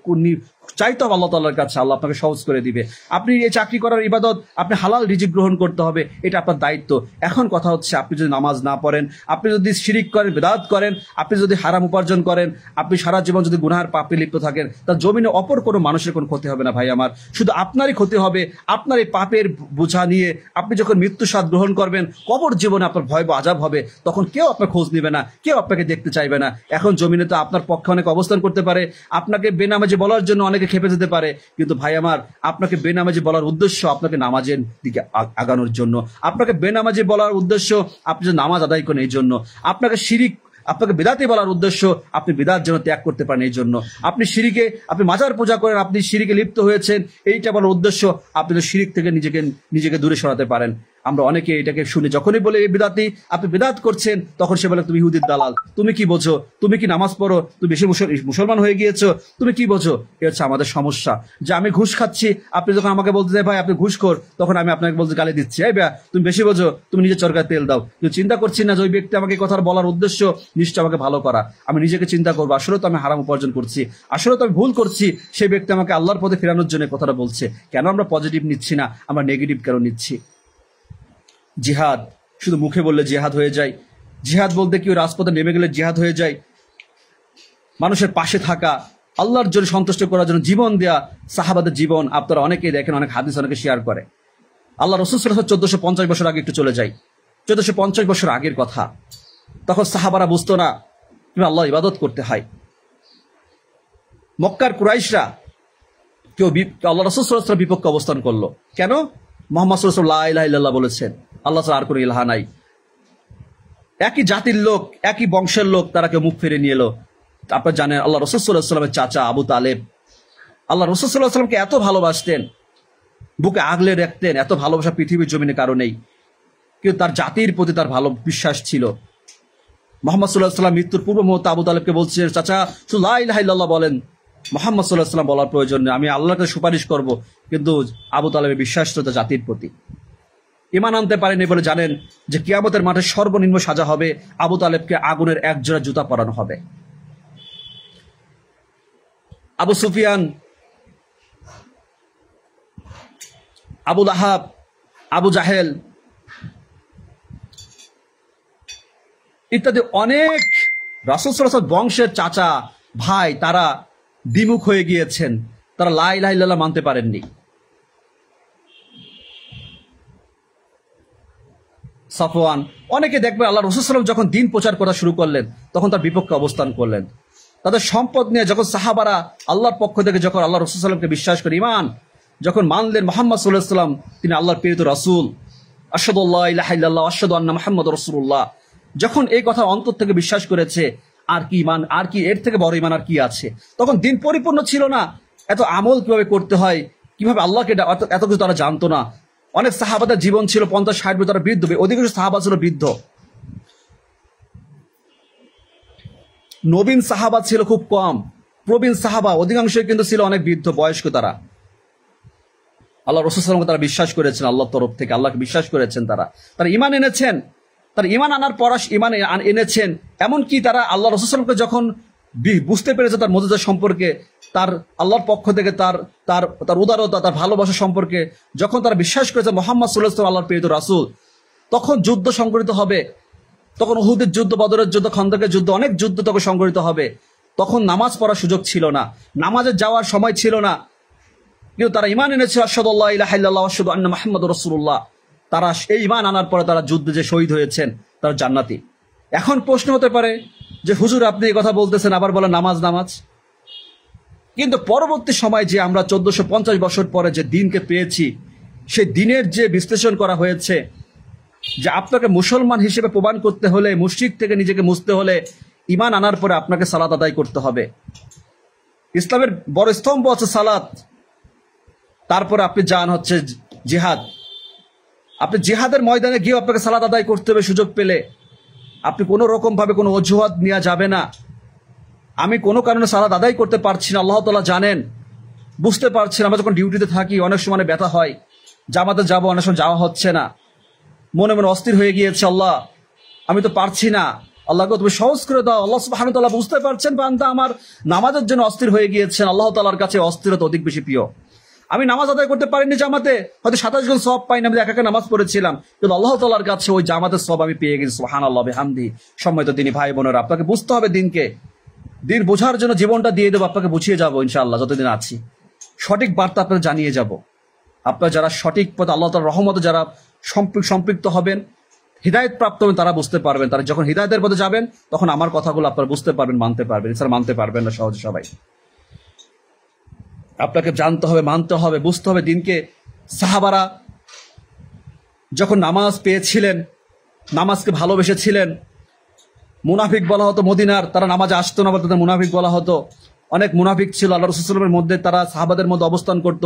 চাইতে হবে আল্লাহ তাআলার কাছে, আল্লাহ আপনাকে সহজ করে দিবে। আপনি এই চাকরি করার ইবাদত, আপনি হালাল রিজিক গ্রহণ করতে হবে, এটা আপনার দায়িত্ব। এখন কথা হচ্ছে, আপনি যদি নামাজ না পড়েন, আপনি যদি শিরিক করেন, বিদআত করেন, আপনি যদি হারাম উপার্জন করেন, আপনি সারা জীবন যদি গুনাহের পাপে লিপ্ত থাকেন, তার জমিনে অপর কোনো মানুষের কোনো ক্ষতি হবে না ভাই আমার, শুধু আপনারই ক্ষতি হবে। আপনার এই পাপের বোঝা নিয়ে আপনি যখন মৃত্যু স্বাদ গ্রহণ করবেন, কবর জীবনে আপনার ভয় বা আযাব হবে, তখন কেউ আপনার খোঁজ নেবে না, কেউ আপনাকে দেখতে চাইবে না। এখন জমিনে তো আপনার পক্ষে অনেক অবস্থান করতে পারে, আপনাকে বেনামাজি বলার জন্য অনেকে খেপে যেতে পারে, কিন্তু ভাই আমার, আপনাকে বেনামাজি বলার উদ্দেশ্য আপনাকে নামাজের দিকে আগানোর জন্য। আপনাকে বেনামাজি বলার উদ্দেশ্য আপনি যে নামাজ আদায় করেন এই জন্য। আপনাকে বিদআতি বলার উদ্দেশ্য আপনি বিদআত যেন ত্যাগ করতে পারেন এই জন্য। আপনি মাজার পূজা করেন, আপনি শিরিকে লিপ্ত হয়েছেন, এইটা বলার উদ্দেশ্য আপনি তো শিরিক থেকে নিজেকে দূরে সরাতে পারেন। আমরা অনেকে এটাকে শুনি, যখনই বলে এই বিদআতি, আপনি বিদআত করছেন, তখন সে বলে তুমি ইহুদির দালাল, তুমি কি বোঝো, তুমি কি নামাজ পড়ো, তুমি বেশি মুসলমান হয়ে গিয়েছো, তুমি কি বোঝো। এ হচ্ছে আমাদের সমস্যা, যে আমি ঘুষ খাচ্ছি, আপনি যখন আমাকে বলতে চাই ভাই আপনি ঘুষখোর, তখন আমি আপনাকে বলতে গালি দিচ্ছি, এই ভাই তুমি বেশি বোঝো, তুমি নিজের চরকায় তেল দাও। কিন্তু চিন্তা করছি না যে ওই ব্যক্তি আমাকে কথা বলার উদ্দেশ্য নিশ্চয় আমাকে ভালো করা। আমি নিজেকে চিন্তা করবো, আসলে তো আমি হারাম উপার্জন করছি, আসলে তো আমি ভুল করছি, সেই ব্যক্তি আমাকে আল্লাহর পথে ফেরানোর জন্য কথাটা বলছে। কেন আমরা পজিটিভ নিচ্ছি না, আমরা নেগেটিভ কেন নিচ্ছি? জিহাদ শুধু মুখে বললে জিহাদ হয়ে যায়। জিহাদ বলতে কি রাজপথে নেমে গেলে জিহাদ হয়ে যায়? মানুষের পাশে থাকা, আল্লাহর জন্য সন্তুষ্ট করার জন্য জীবন দেয়া, সাহাবাদের জীবন আপনারা অনেকেই দেখেন, অনেক হাদিস অনেকে শেয়ার করে। আল্লাহ রাসূল সাল্লাল্লাহু আলাইহি ওয়াসাল্লাম 1450 বছর আগে একটু চলে যাই, 1450 বছর আগের কথা। তখন সাহাবারা বুঝতো না কিভাবে আল্লাহ ইবাদত করতে হয়। মক্কার কুরাইশরা কেউ আল্লাহ রাসূল সাল্লাল্লাহু আলাইহি ওয়াসাল্লাম বিপক্ষে অবস্থান করলো। কেন? মুহাম্মদ সাল্লাল্লাহু আলাইহি ওয়াসাল্লাম লা ইলাহা ইল্লাল্লাহ বলেছেন, আল্লাহ ছাড়া আর কোনো ইলাহা নাই। একই জাতির লোক, একই বংশের লোক, তারা কেউ মুখ ফিরে নিয়ে এলো। আপনারা জানেন আল্লাহ রাসূল সাল্লাল্লাহু আলাইহি ওয়াসাল্লামের চাচা আবু তালেব, আল্লাহ রাসূল সাল্লাল্লাহু আলাইহি ওয়াসাল্লামকে এত ভালোবাসতেন, বুকে আগলে রাখতেন, এত ভালোবাসা পৃথিবীর জমিনে কারো নেই। কিন্তু তার জাতির প্রতি তার ভালো বিশ্বাস ছিল। মুহাম্মদ সাল্লাল্লাহু আলাইহি ওয়াসাল্লাম মৃত্যুর পূর্ব মুহূর্তে আবু তালেবকে বলছে, চাচা শুধু লা ইলাহা ইল্লাল্লাহ বলেন, মুহাম্মদ সাল্লাল্লাহু আলাইহি ওয়াসাল্লাম বলার প্রয়োজন নেই, আমি আল্লাহর কাছে সুপারিশ করব। কিন্তু আবু তালেবের বিশ্বাস ছিল তার জাতির প্রতি। ঈমান আনতে পারেনি বলে জানেন যে কিয়ামতের মাঠে সর্বনিম্ন সাজা হবে আবু তালেবকে আগুনের এক জোড়া জুতা পরানো হবে। আবু সুফিয়ান আবু লাহাব, আবু জাহেল ইত্যাদি অনেক রাসূল সাল্লাল্লাহু আলাইহি ওয়াসাল্লাম বংশের চাচা ভাই তারা দ্বিমুখ হয়ে গিয়েছেন, তারা লা ইলাহা ইল্লাল্লাহ মানতে পারেননি। সাফওয়ান, অনেকে দেখবে আল্লাহ রাসূল সাল্লাল্লাহু আলাইহি ওয়াসাল্লাম যখন দিন প্রচার করা শুরু করলেন তখন তার বিপক্ষে অবস্থান করলেন। তাদের সম্পদ নিয়ে যখন সাহাবারা আল্লাহর পক্ষ থেকে যখন আল্লাহ রাসূল সাল্লাল্লাহু আলাইহি ওয়াসাল্লামকে বিশ্বাস করে ঈমান যখন মানলেন, মুহাম্মদ সাল্লাল্লাহু আলাইহি ওয়াসাল্লাম তিনি আল্লাহর প্রেরিত রাসূল, আশহাদু আল্লা ইলাহা ইল্লাল্লাহ ওয়া আশহাদু আন্না মুহাম্মাদুর রাসূলুল্লাহ, যখন এই কথা অন্তর থেকে বিশ্বাস করেছে, আর কি ঈমান, আর কি এর থেকে বড় ঈমান আর কি আছে। তখন দিন পরিপূর্ণ ছিল না, এত আমল কিভাবে করতে হয়, কিভাবে আল্লাহকে এত কিছু তারা জানতো না। অনেক সাহাবাদের জীবন ছিল 50-60 বছর, তারা বৃদ্ধ, অধিকাংশ সাহাবা ছিল বৃদ্ধ। নবীন সাহাবা ছিল খুব কম, প্রবীণ সাহাবা অধিকাংশই কিন্তু ছিল অনেক বৃদ্ধ বয়স্ক। তারা আল্লাহ রাসূল সাল্লাল্লাহু আলাইহি ওয়াসাল্লামকে তারা বিশ্বাস করেছেন, আল্লাহর তরফ থেকে আল্লাহকে বিশ্বাস করেছেন, তারা ঈমান এনেছেন। তারা ঈমান আনার পর ঈমান এনেছেন, এমনকি তারা আল্লাহ রাসূল সাল্লাল্লাহু আলাইহি ওয়াসাল্লামকে যখন বুঝতে পেরেছে তার মুজিজা সম্পর্কে, তার আল্লাহর পক্ষ থেকে তার তার তার উদারতা, তার ভালোবাসা সম্পর্কে, যখন তারা বিশ্বাস করেছে মুহাম্মদ সাল্লাল্লাহু আলাইহি ওয়াসাল্লাম আল্লাহর প্রেরিত রাসূল, তখন যুদ্ধ সংঘটিত হবে। তখন উহুদের যুদ্ধ, বদরের যুদ্ধ, খন্দকের যুদ্ধ, অনেক যুদ্ধ তখন সংঘটিত হবে। তখন নামাজ পড়ার সুযোগ ছিল না, নামাজে যাওয়ার সময় ছিল না, কিন্তু তারা ঈমান এনেছে আশহাদু আল্লা ইলাহা ইল্লাল্লাহ ওয়া আশহাদু আন্না মুহাম্মাদুর রাসূলুল্লাহ। তারা এই ঈমান আনার পরে তারা যুদ্ধে যে শহীদ হয়েছেন তারা জান্নাতি। এখন প্রশ্ন হতে পারে যে হুজুর আপনি এই কথা বলতেছেন, আবার বলেন নামাজ নামাজ। কিন্তু পরবর্তী সময় যে আমরা 1450 বছর পরে যে দিনকে পেয়েছি, সেই দিনের যে বিশ্লেষণ করা হয়েছে যে আপনাকে মুসলমান হিসেবে প্রমাণ করতে হলে, মুশরিক থেকে নিজেকে মুছতে হলে ঈমান আনার পরে আপনাকে সালাত আদায় করতে হবে। ইসলামের বড় স্তম্ভ আছে সালাত, তারপরে আপনি যান হচ্ছে জিহাদ। আপনি জিহাদের ময়দানে গিয়ে আপনাকে সালাত আদায় করতে হবে সুযোগ পেলে। আপনি কোনো রকম ভাবে কোনো অজুহাত নেওয়া যাবে না, আমি কোনো কারণে সালাত আদায় করতে পারছি না, আল্লাহ তাআলা জানেন, বুঝতে পারছি না। আমরা যখন ডিউটিতে থাকি অনেক সময় ব্যথা হয়, জামাতে যাবো, অনেক সময় যাওয়া হচ্ছে না, মনে মনে অস্থির হয়ে গিয়েছে, আল্লাহ আমি তো পারছি না, আল্লাহকে তুমি সহজ করে দাও। আল্লাহ সুবহানাহু ওয়া তাআলা বুঝতে পারছেন বান্দা আমার নামাজের জন্য অস্থির হয়ে গিয়েছেন। আল্লাহ তাআলার কাছে অস্থিরতা অধিক বেশি প্রিয়। আমি নামাজ আদায় করতে পারিনি জামাতে, হয়তো 27 জন সওয়াব পাইনি, আমি একা একা নামাজ পড়েছিলাম, কিন্তু আল্লাহ তাআলার কাছে ওই জামাতের সওয়াব আমি পেয়ে গেছি। সুবহানাল্লাহ বিহামদি। সম্মানিত দিনী ভাই বোনেরা, আপনাকে বুঝতে হবে দিনকে, দিন বোঝার জন্য জীবনটা দিয়ে দেবো, আপনাকে বুঝিয়ে যাবো ইনশাআল্লাহ। যতদিন আছি সঠিক বার্তা আপনাকে জানিয়ে যাব। আপনারা যারা সঠিক পথে আল্লাহ তাআলার রহমতে যারা সম্পৃক্ত হবেন, হিদায়াত প্রাপ্ত হবেন, তারা বুঝতে পারবেন। তারা যখন হিদায়াতের পথে যাবেন তখন আমার কথাগুলো আপনারা বুঝতে পারবেন, মানতে পারবেন। এছাড়া মানতে পারবেন না সহজে সবাই। আপনাকে জানতে হবে, মানতে হবে, বুঝতে হবে দিনকে। সাহাবারা যখন নামাজ পেয়েছিলেন, নামাজকে ভালোবেসেছিলেন, মুনাফিক বলা হতো মদিনার, তারা নামাজে আসতো না বলতে মুনাফিক বলা হতো। অনেক মুনাফিক ছিল আল্লাহ রাসূল সাল্লাল্লাহু আলাইহি ওয়াসাল্লামের মধ্যে, তারা সাহাবাদের মধ্যে অবস্থান করত,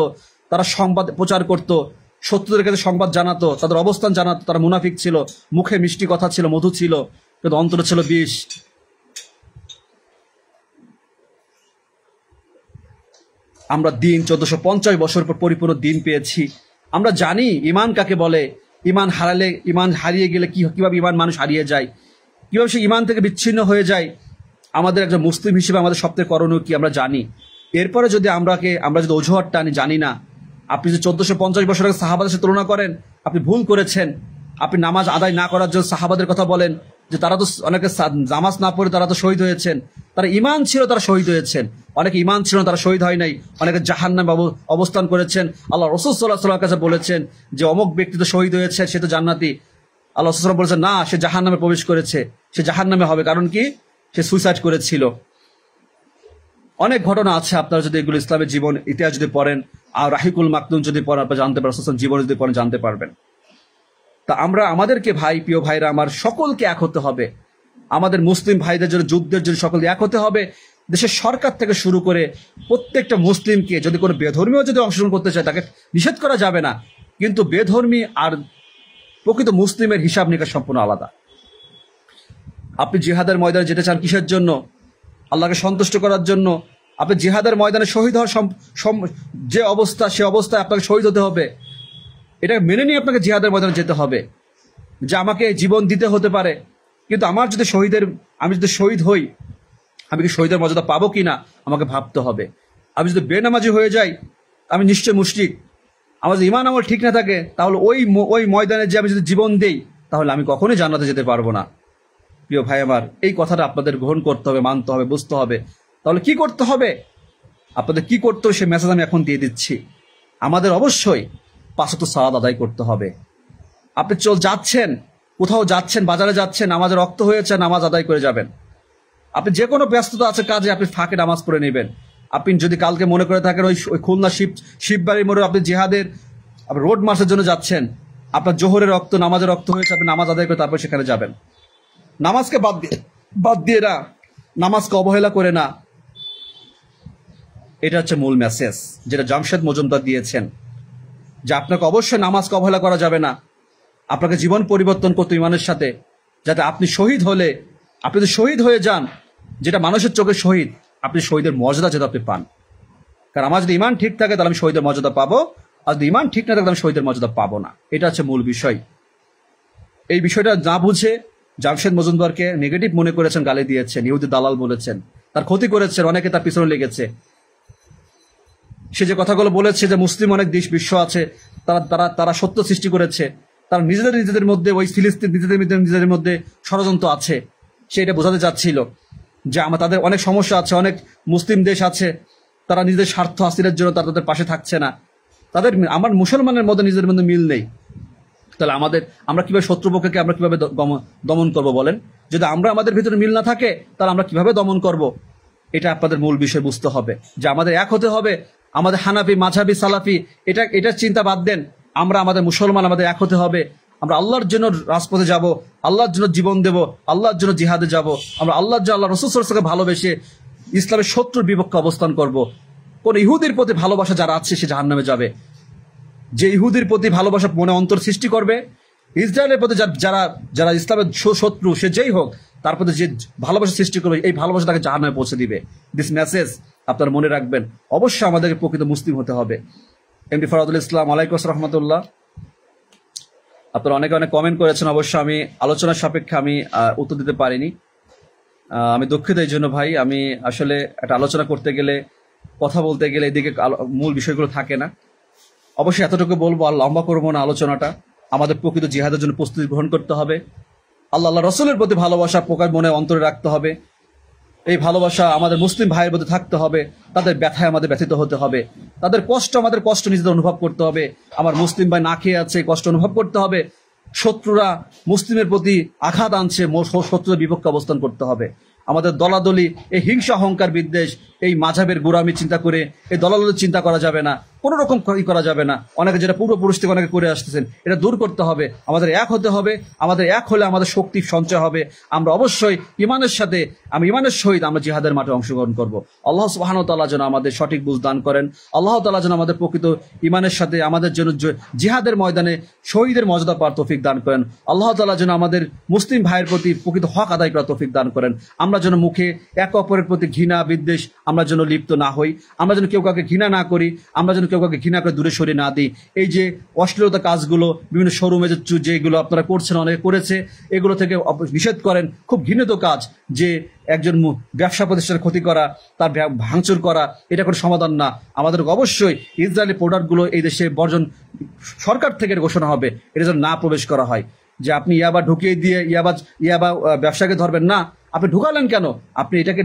তারা সংবাদ প্রচার করত, শত্রুদের কাছে সংবাদ জানাতো, তাদের অবস্থান জানাতো। তারা মুনাফিক ছিল, মুখে মিষ্টি কথা ছিল, মধু ছিল, কিন্তু অন্তরে ছিল বিষ। আমরা দিন 1450 বছর পর পরিপূর্ণ দিন পেয়েছি। আমরা জানি ঈমান কাকে বলে, ঈমান হারালে, ঈমান হারিয়ে গেলে কিভাবে ঈমান মানুষ হারিয়ে যায়, কিভাবে সে ঈমান থেকে বিচ্ছিন্ন হয়ে যায়। আমাদের একজন মুসলিম হিসেবে আমাদের সবথেকে করণীয় কি আমরা জানি। এরপরে যদি আমরা যদি অজুহাতটা আনি, জানি না, আপনি যে 1450 বছর আগে সাহাবাদের সাথে তুলনা করেন, আপনি ভুল করেছেন। আপনি নামাজ আদায় না করার জন্য সাহাবাদের কথা বলেন যে তারা তো অনেকে নামাজ না পড়ে তারা তো শহীদ হয়েছেন। তারা ঈমান ছিল, তারা শহীদ হয়েছেন। অনেকে ঈমান ছিল না, তারা শহীদ হয় নাই। অনেকে জাহান্নামে অবস্থান করেছেন। আল্লাহ রাসূল সাল্লাল্লাহু আলাইহি ওয়াসাল্লামের কাছে বলেছেন যে অমুক ব্যক্তি তো শহীদ হয়েছে, সে তো জান্নাতি। আল্লাহ রাসূল সাল্লাল্লাহু আলাইহি ওয়াসাল্লাম বলেছেন না, সে জাহান্নামে প্রবেশ করেছে, সে জাহান্নামে হবে। কারণ কি? সে সুইসাইড করেছিল। অনেক ঘটনা আছে, আপনারা যদি এগুলো ইসলামের জীবন ইতিহাস যদি পড়েন, আর রাহিকুল মাকতুম যদি পড়েন, আপনারা জানতে পারবেন, রাসূল জীবন যদি পড়েন জানতে পারবেন। তা আমাদেরকে প্রিয় ভাইরা আমার, সকলকে এক হতে হবে। আমাদের মুসলিম ভাইদের জন্য, যুদ্ধের জন্য সকলকে এক হতে হবে। দেশের সরকার থেকে শুরু করে প্রত্যেকটা মুসলিমকে, যদি কোনো বেধর্মীও যদি অংশগ্রহণ করতে চায় তাকে নিষেধ করা যাবে না, কিন্তু বেধর্মী আর প্রকৃত মুসলিমের হিসাব নিকাশ সম্পূর্ণ আলাদা। আপনি জিহাদের ময়দানে যেতে চান কিসের জন্য? আল্লাহকে সন্তুষ্ট করার জন্য। আপনি জিহাদের ময়দানে শহীদ হওয়ার যে অবস্থা, সে অবস্থায় আপনাকে শহীদ হতে হবে। এটা মেনে নিয়ে আপনাকে জিহাদের ময়দানে যেতে হবে যে আমাকে জীবন দিতে হতে পারে, কিন্তু আমি যদি শহীদ হই, আমি কি শহীদের মর্যাদা পাবো কিনা আমাকে ভাবতে হবে। আমি যদি বেনামাজি হয়ে যাই, আমি নিশ্চয় মুশরিক। আমার যদি ইমান আমল ঠিক না থাকে, তাহলে ওই ময়দানে যে আমি যদি জীবন দেই, তাহলে আমি কখনোই জান্নাতে যেতে পারবো না। প্রিয় ভাই আমার, এই কথাটা আপনাদের গ্রহণ করতে হবে, মানতে হবে, বুঝতে হবে। তাহলে কি করতে হবে, আপনাদের কি করতে হবে, সে মেসেজ আমি এখন দিয়ে দিচ্ছি। আমাদের অবশ্যই 5 ওয়াক্ত সালাত আদায় করতে হবে। আপনি যাচ্ছেন, কোথাও যাচ্ছেন, বাজারে যাচ্ছেন, নামাজের রক্ত হয়েছে, নামাজ আদায় করে যাবেন। আপনি যে কোনো ব্যস্ততা আছে কাজে, আপনি ফাঁকে নামাজ পড়ে নেবেন। আপনি যদি কালকে মনে করে থাকেন ওই খুলনা শিববাড়ির মোড়ে আপনি জিহাদের রোড মার্চের জন্য যাচ্ছেন, আপনার জোহরের রক্ত, নামাজের রক্ত হয়েছে, আপনি নামাজ আদায় করে তারপর সেখানে যাবেন। নামাজকে বাদ দিয়ে না, নামাজকে অবহেলা করে না। এটা হচ্ছে মূল মেসেজ যেটা জামশেদ মজুমদার দিয়েছেন, যে আপনাকে অবশ্যই নামাজকে অবহেলা করা যাবে না। আপনাকে জীবন পরিবর্তন করতে ইমানের সাথে, যাতে আপনি শহীদ হলে, আপনি যদি শহীদ হয়ে যান, যেটা মানুষের চোখে শহীদ, আপনি শহীদের মর্যাদা যেটা আপনি পান। কারণ আমার যদি ইমান ঠিক থাকে তাহলে আমি শহীদের মর্যাদা পাবো, আর যদি ইমান ঠিক না থাকে আমি শহীদের মর্যাদা পাবো না। এটা হচ্ছে মূল বিষয়। এই বিষয়টা না বুঝে জামশেদ মজুমদারকে নেগেটিভ মনে করেছেন, গালি দিয়েছেন, ইহুদি দালাল বলেছেন, তার ক্ষতি করেছেন, অনেকে তার পিছনে লেগেছে। সে যে কথাগুলো বলেছে যে মুসলিম অনেক দেশ বিশ্ব আছে, তারা সত্য সৃষ্টি করেছে, তারা নিজেদের মধ্যে, ওই ফিলিস্তিন নিজেদের মধ্যে ষড়যন্ত্র আছে, সে এটা বোঝাতে চাচ্ছিল যে তাদের অনেক সমস্যা আছে, অনেক মুসলিম দেশ আছে, তারা নিজেদের স্বার্থ হাসিলের জন্য তাদের পাশে থাকছে না, আমার মুসলমানের মধ্যে নিজেদের মধ্যে মিল নেই। তাহলে আমরা কিভাবে শত্রুপক্ষকে আমরা কিভাবে দমন করব বলেন? যদি আমাদের ভিতরে মিল না থাকে, তাহলে আমরা কিভাবে দমন করব? এটা আপনাদের মূল বিষয় বুঝতে হবে, যে আমাদের এক হতে হবে। আমাদের হানাফি, মাঝহাবি, সালাফি, এটার চিন্তা বাদ দেন। আমাদের মুসলমান, আমাদের এক হতে হবে। আমরা আল্লাহর জন্য রাজপথে যাব, আল্লাহর জন্য জীবন দেব, আল্লাহর জন্য জিহাদে যাব। আমরা আল্লাহর জন্য, আল্লাহ রাসূল সাল্লাল্লাহু আলাইহি ওয়াসাল্লামকে ভালোবেসে ইসলামের শত্রুর বিপক্ষে অবস্থান করব। কোন ইহুদির প্রতি ভালোবাসা যারা আছে সে জাহান্নামে যাবে। যে ইহুদির প্রতি ভালোবাসা মনে অন্তর সৃষ্টি করবে, ইসরায়েলের প্রতি যারা ইসলামের শত্রু, সে যেই হোক, তার প্রতি যে ভালোবাসা সৃষ্টি করবে, এই ভালোবাসা তাকে জাহান্নামে পৌঁছে দিবে। দিস মেসেজ আপনারা মনে রাখবেন। অবশ্যই আমাদেরকে প্রকৃত মুসলিম হতে হবে। এমডি ফরহাদুল ইসলাম, আলাইকুম রহমতুল্লাহ। আপনারা অনেকে অনেক কমেন্ট করেছেন, অবশ্য আমি আলোচনার সাপেক্ষে আমি উত্তর দিতে পারিনি, আমি দুঃখিত এই জন্য ভাই। আমি আসলে একটা আলোচনা করতে গেলে, কথা বলতে গেলে এদিকে মূল বিষয়গুলো থাকে না। অবশ্যই এতটুকু বলবো, আর লম্বা করবো না আলোচনাটা। আমাদের প্রকৃত জিহাদের জন্য প্রস্তুতি গ্রহণ করতে হবে। আল্লাহ রসুলের প্রতি ভালোবাসা প্রকার মনে অন্তরে রাখতে হবে। এই ভালোবাসা আমাদের মুসলিম ভাইয়ের প্রতি থাকতে হবে। তাদের ব্যথায় আমাদের ব্যথিত হতে হবে, তাদের কষ্ট আমাদের কষ্ট নিজেদের অনুভব করতে হবে। আমার মুসলিম ভাই না খেয়ে আছে, কষ্ট অনুভব করতে হবে। শত্রুরা মুসলিমের প্রতি আঘাত আনছে, শত্রুদের বিপক্ষে অবস্থান করতে হবে। আমাদের দলাদলি, এই হিংসা, অহংকার, বিদ্বেষ, এই মাঝহাবের গোড়ামি চিন্তা করে, এই দলাদলির চিন্তা করা যাবে না, কোনো রকম করা যাবে না। অনেকে যেটা পূর্বপুরুষ থেকে অনেকে করে আসতেছেন, এটা দূর করতে হবে। আমাদের এক হতে হবে। আমাদের এক হলে আমাদের শক্তি সঞ্চয় হবে। আমরা অবশ্যই ইমানের সাথে, ইমানের সহিত আমরা জিহাদের মাঠে অংশগ্রহণ করব। আল্লাহ সুবহানাহু ওয়া তাআলা যেন আমাদের সঠিক বুঝ দান করেন। আল্লাহ তাআলা যেন আমাদের প্রকৃত ইমানের সাথে আমাদের জন্য জিহাদের ময়দানে শহীদের মর্যাদা পাওয়ার তৌফিক দান করেন। আল্লাহ তাআলা যেন আমাদের মুসলিম ভাইয়ের প্রতি প্রকৃত হক আদায় করার তৌফিক দান করেন। আমরা যেন মুখে এক অপরের প্রতি ঘৃণা, বিদ্বেষ আমরা যেন লিপ্ত না হই। আমরা যেন কেউ কাউকে ঘৃণা না করি। আমরা যেন কেউ কাউকে ঘৃণা করে দূরে সরিয়ে না দিই। এই যে অশ্লীলতা কাজগুলো, বিভিন্ন শোরুমে যেগুলো আপনারা করছেন, অনেকে করেছে, এগুলো থেকে নিষেধ করেন। খুব ঘৃণিত কাজ যে একজন ব্যবসা প্রতিষ্ঠানের ক্ষতি করা, তার ভাঙচুর করা, এটা কোনো সমাধান না। আমাদের অবশ্যই ইসরায়েলি প্রোডাক্টগুলো এই দেশে বর্জন সরকার থেকে ঘোষণা হবে, এটা যেন না প্রবেশ করা হয়। যে আপনি ইয়াবা ঢুকিয়ে দিয়ে ইয়াবা ব্যবসাকে ধরবেন না, আপনি ঢুকালেন কেন? আপনি এটাকে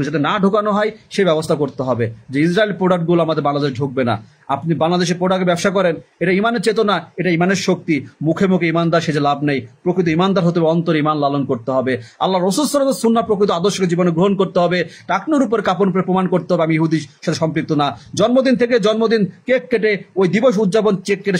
যাতে না ঢুকানো হয় সেই ব্যবস্থা করতে হবে। যে ইসরায়েলি প্রোডাক্টগুলো আমাদের বাংলাদেশে ঢুকবে না। আপনি বাংলাদেশে প্রোডাক্টে ব্যবসা করেন, এটা ইমানের চেতনা, এটা ইমানের শক্তি। মুখে মুখে ইমানদার সেজে লাভ নেই। প্রকৃত ইমানদার হতে হবে, অন্তর ইমান লালন করতে হবে। আল্লাহ রাসূল সাল্লাল্লাহু আলাইহি ওয়াসাল্লামের সুন্নাহ প্রকৃত আদর্শকে জীবনে গ্রহণ করতে হবে। টাকনুর উপর কাপড় উপরে প্রমাণ করতে হবে আমি ইহুদির সাথে সম্পৃক্ত না। জন্মদিন কেক কেটে ওই দিবস উদযাপন চেক কেটে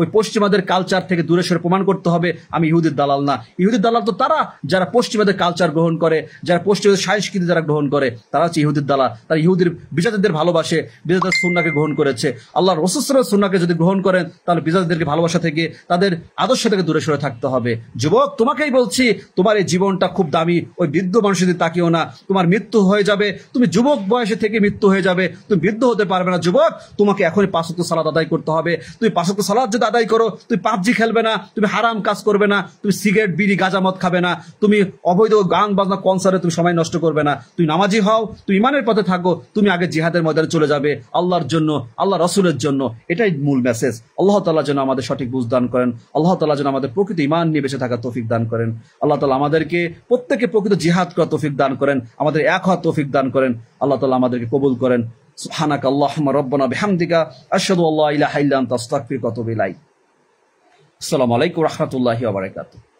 ওই পশ্চিমাদের কালচার থেকে দূরে সরে প্রমাণ করতে হবে আমি ইহুদির দালাল না। ইহুদির দালাল তো তারা যারা পশ্চিমাদের কালচার গ্রহণ করে, যারা পশ্চিমাদের সংস্কৃতি যারা গ্রহণ করে, তারা হচ্ছে ইহুদির দালাল। তারা ইহুদির বিজাতিদের ভালোবাসে, বিজাতিদের সুন্নাহকে গ্রহণ করেছে। আল্লাহ রাসূল সাল্লাল্লাহু আলাইহি ওয়াসাল্লামের সুন্নাহকে যদি গ্রহণ করেন, তাহলে বিজাতিদেরকে ভালোবাসা থেকে, তাদের আদর্শ থেকে দূরে সরে থাকতে হবে। যুবক, তোমাকেই বলছি, তোমার এই জীবনটা খুব দামি। ওই বৃদ্ধ মানুষের দিকে তাকিও না। তোমার মৃত্যু হয়ে যাবে, তুমি যুবক বয়সে থেকে মৃত্যু হয়ে যাবে, তুমি বৃদ্ধ হতে পারবে না। যুবক, তোমাকে এখনই 5 ওয়াক্ত সালাত আদায় করতে হবে। তুমি 5 ওয়াক্ত সালাত যদি আদায় করো, তুমি পাবজি খেলবে না, তুমি হারাম কাজ করবে না, তুমি সিগারেট, বিড়ি, গাঁজা, মদ খাবে না, তুমি অবৈধ গান বাজনা, কনসার্টে তুমি সময় নষ্ট করবে না, তুমি নামাজি হও, তুমি ইমানের পথে থাকো, তুমি আগে জিহাদের ময়দানে চলে যাবে আল্লাহর জন্য, আল্লাহ রাসূল রাসূলের জন্য। এটাই মূল মেসেজ। আল্লাহ তাআলা যেন আমাদের সঠিক বুঝ দান করেন, আল্লাহ তাআলা যেন আমাদের প্রকৃত ঈমান নিয়ে বেঁচে থাকার তৌফিক দান করেন, আল্লাহ তাআলা আমাদেরকে প্রত্যেককে প্রকৃত জিহাদ করার তৌফিক দান করেন, আমাদের এক হওয়ার তৌফিক দান করেন, আল্লাহ তাআলা আমাদেরকে কবুল করেন। সুবহানাকা আল্লাহুম্মা রাব্বানা বিহামদিকা আশহাদু আল্লা ইলাহা ইল্লা আনতা আস্তাগফিরুকা ওয়া আতুবু ইলাইক। আসসালামু আলাইকুম ওয়া রাহমাতুল্লাহি ওয়া বারাকাতুহু।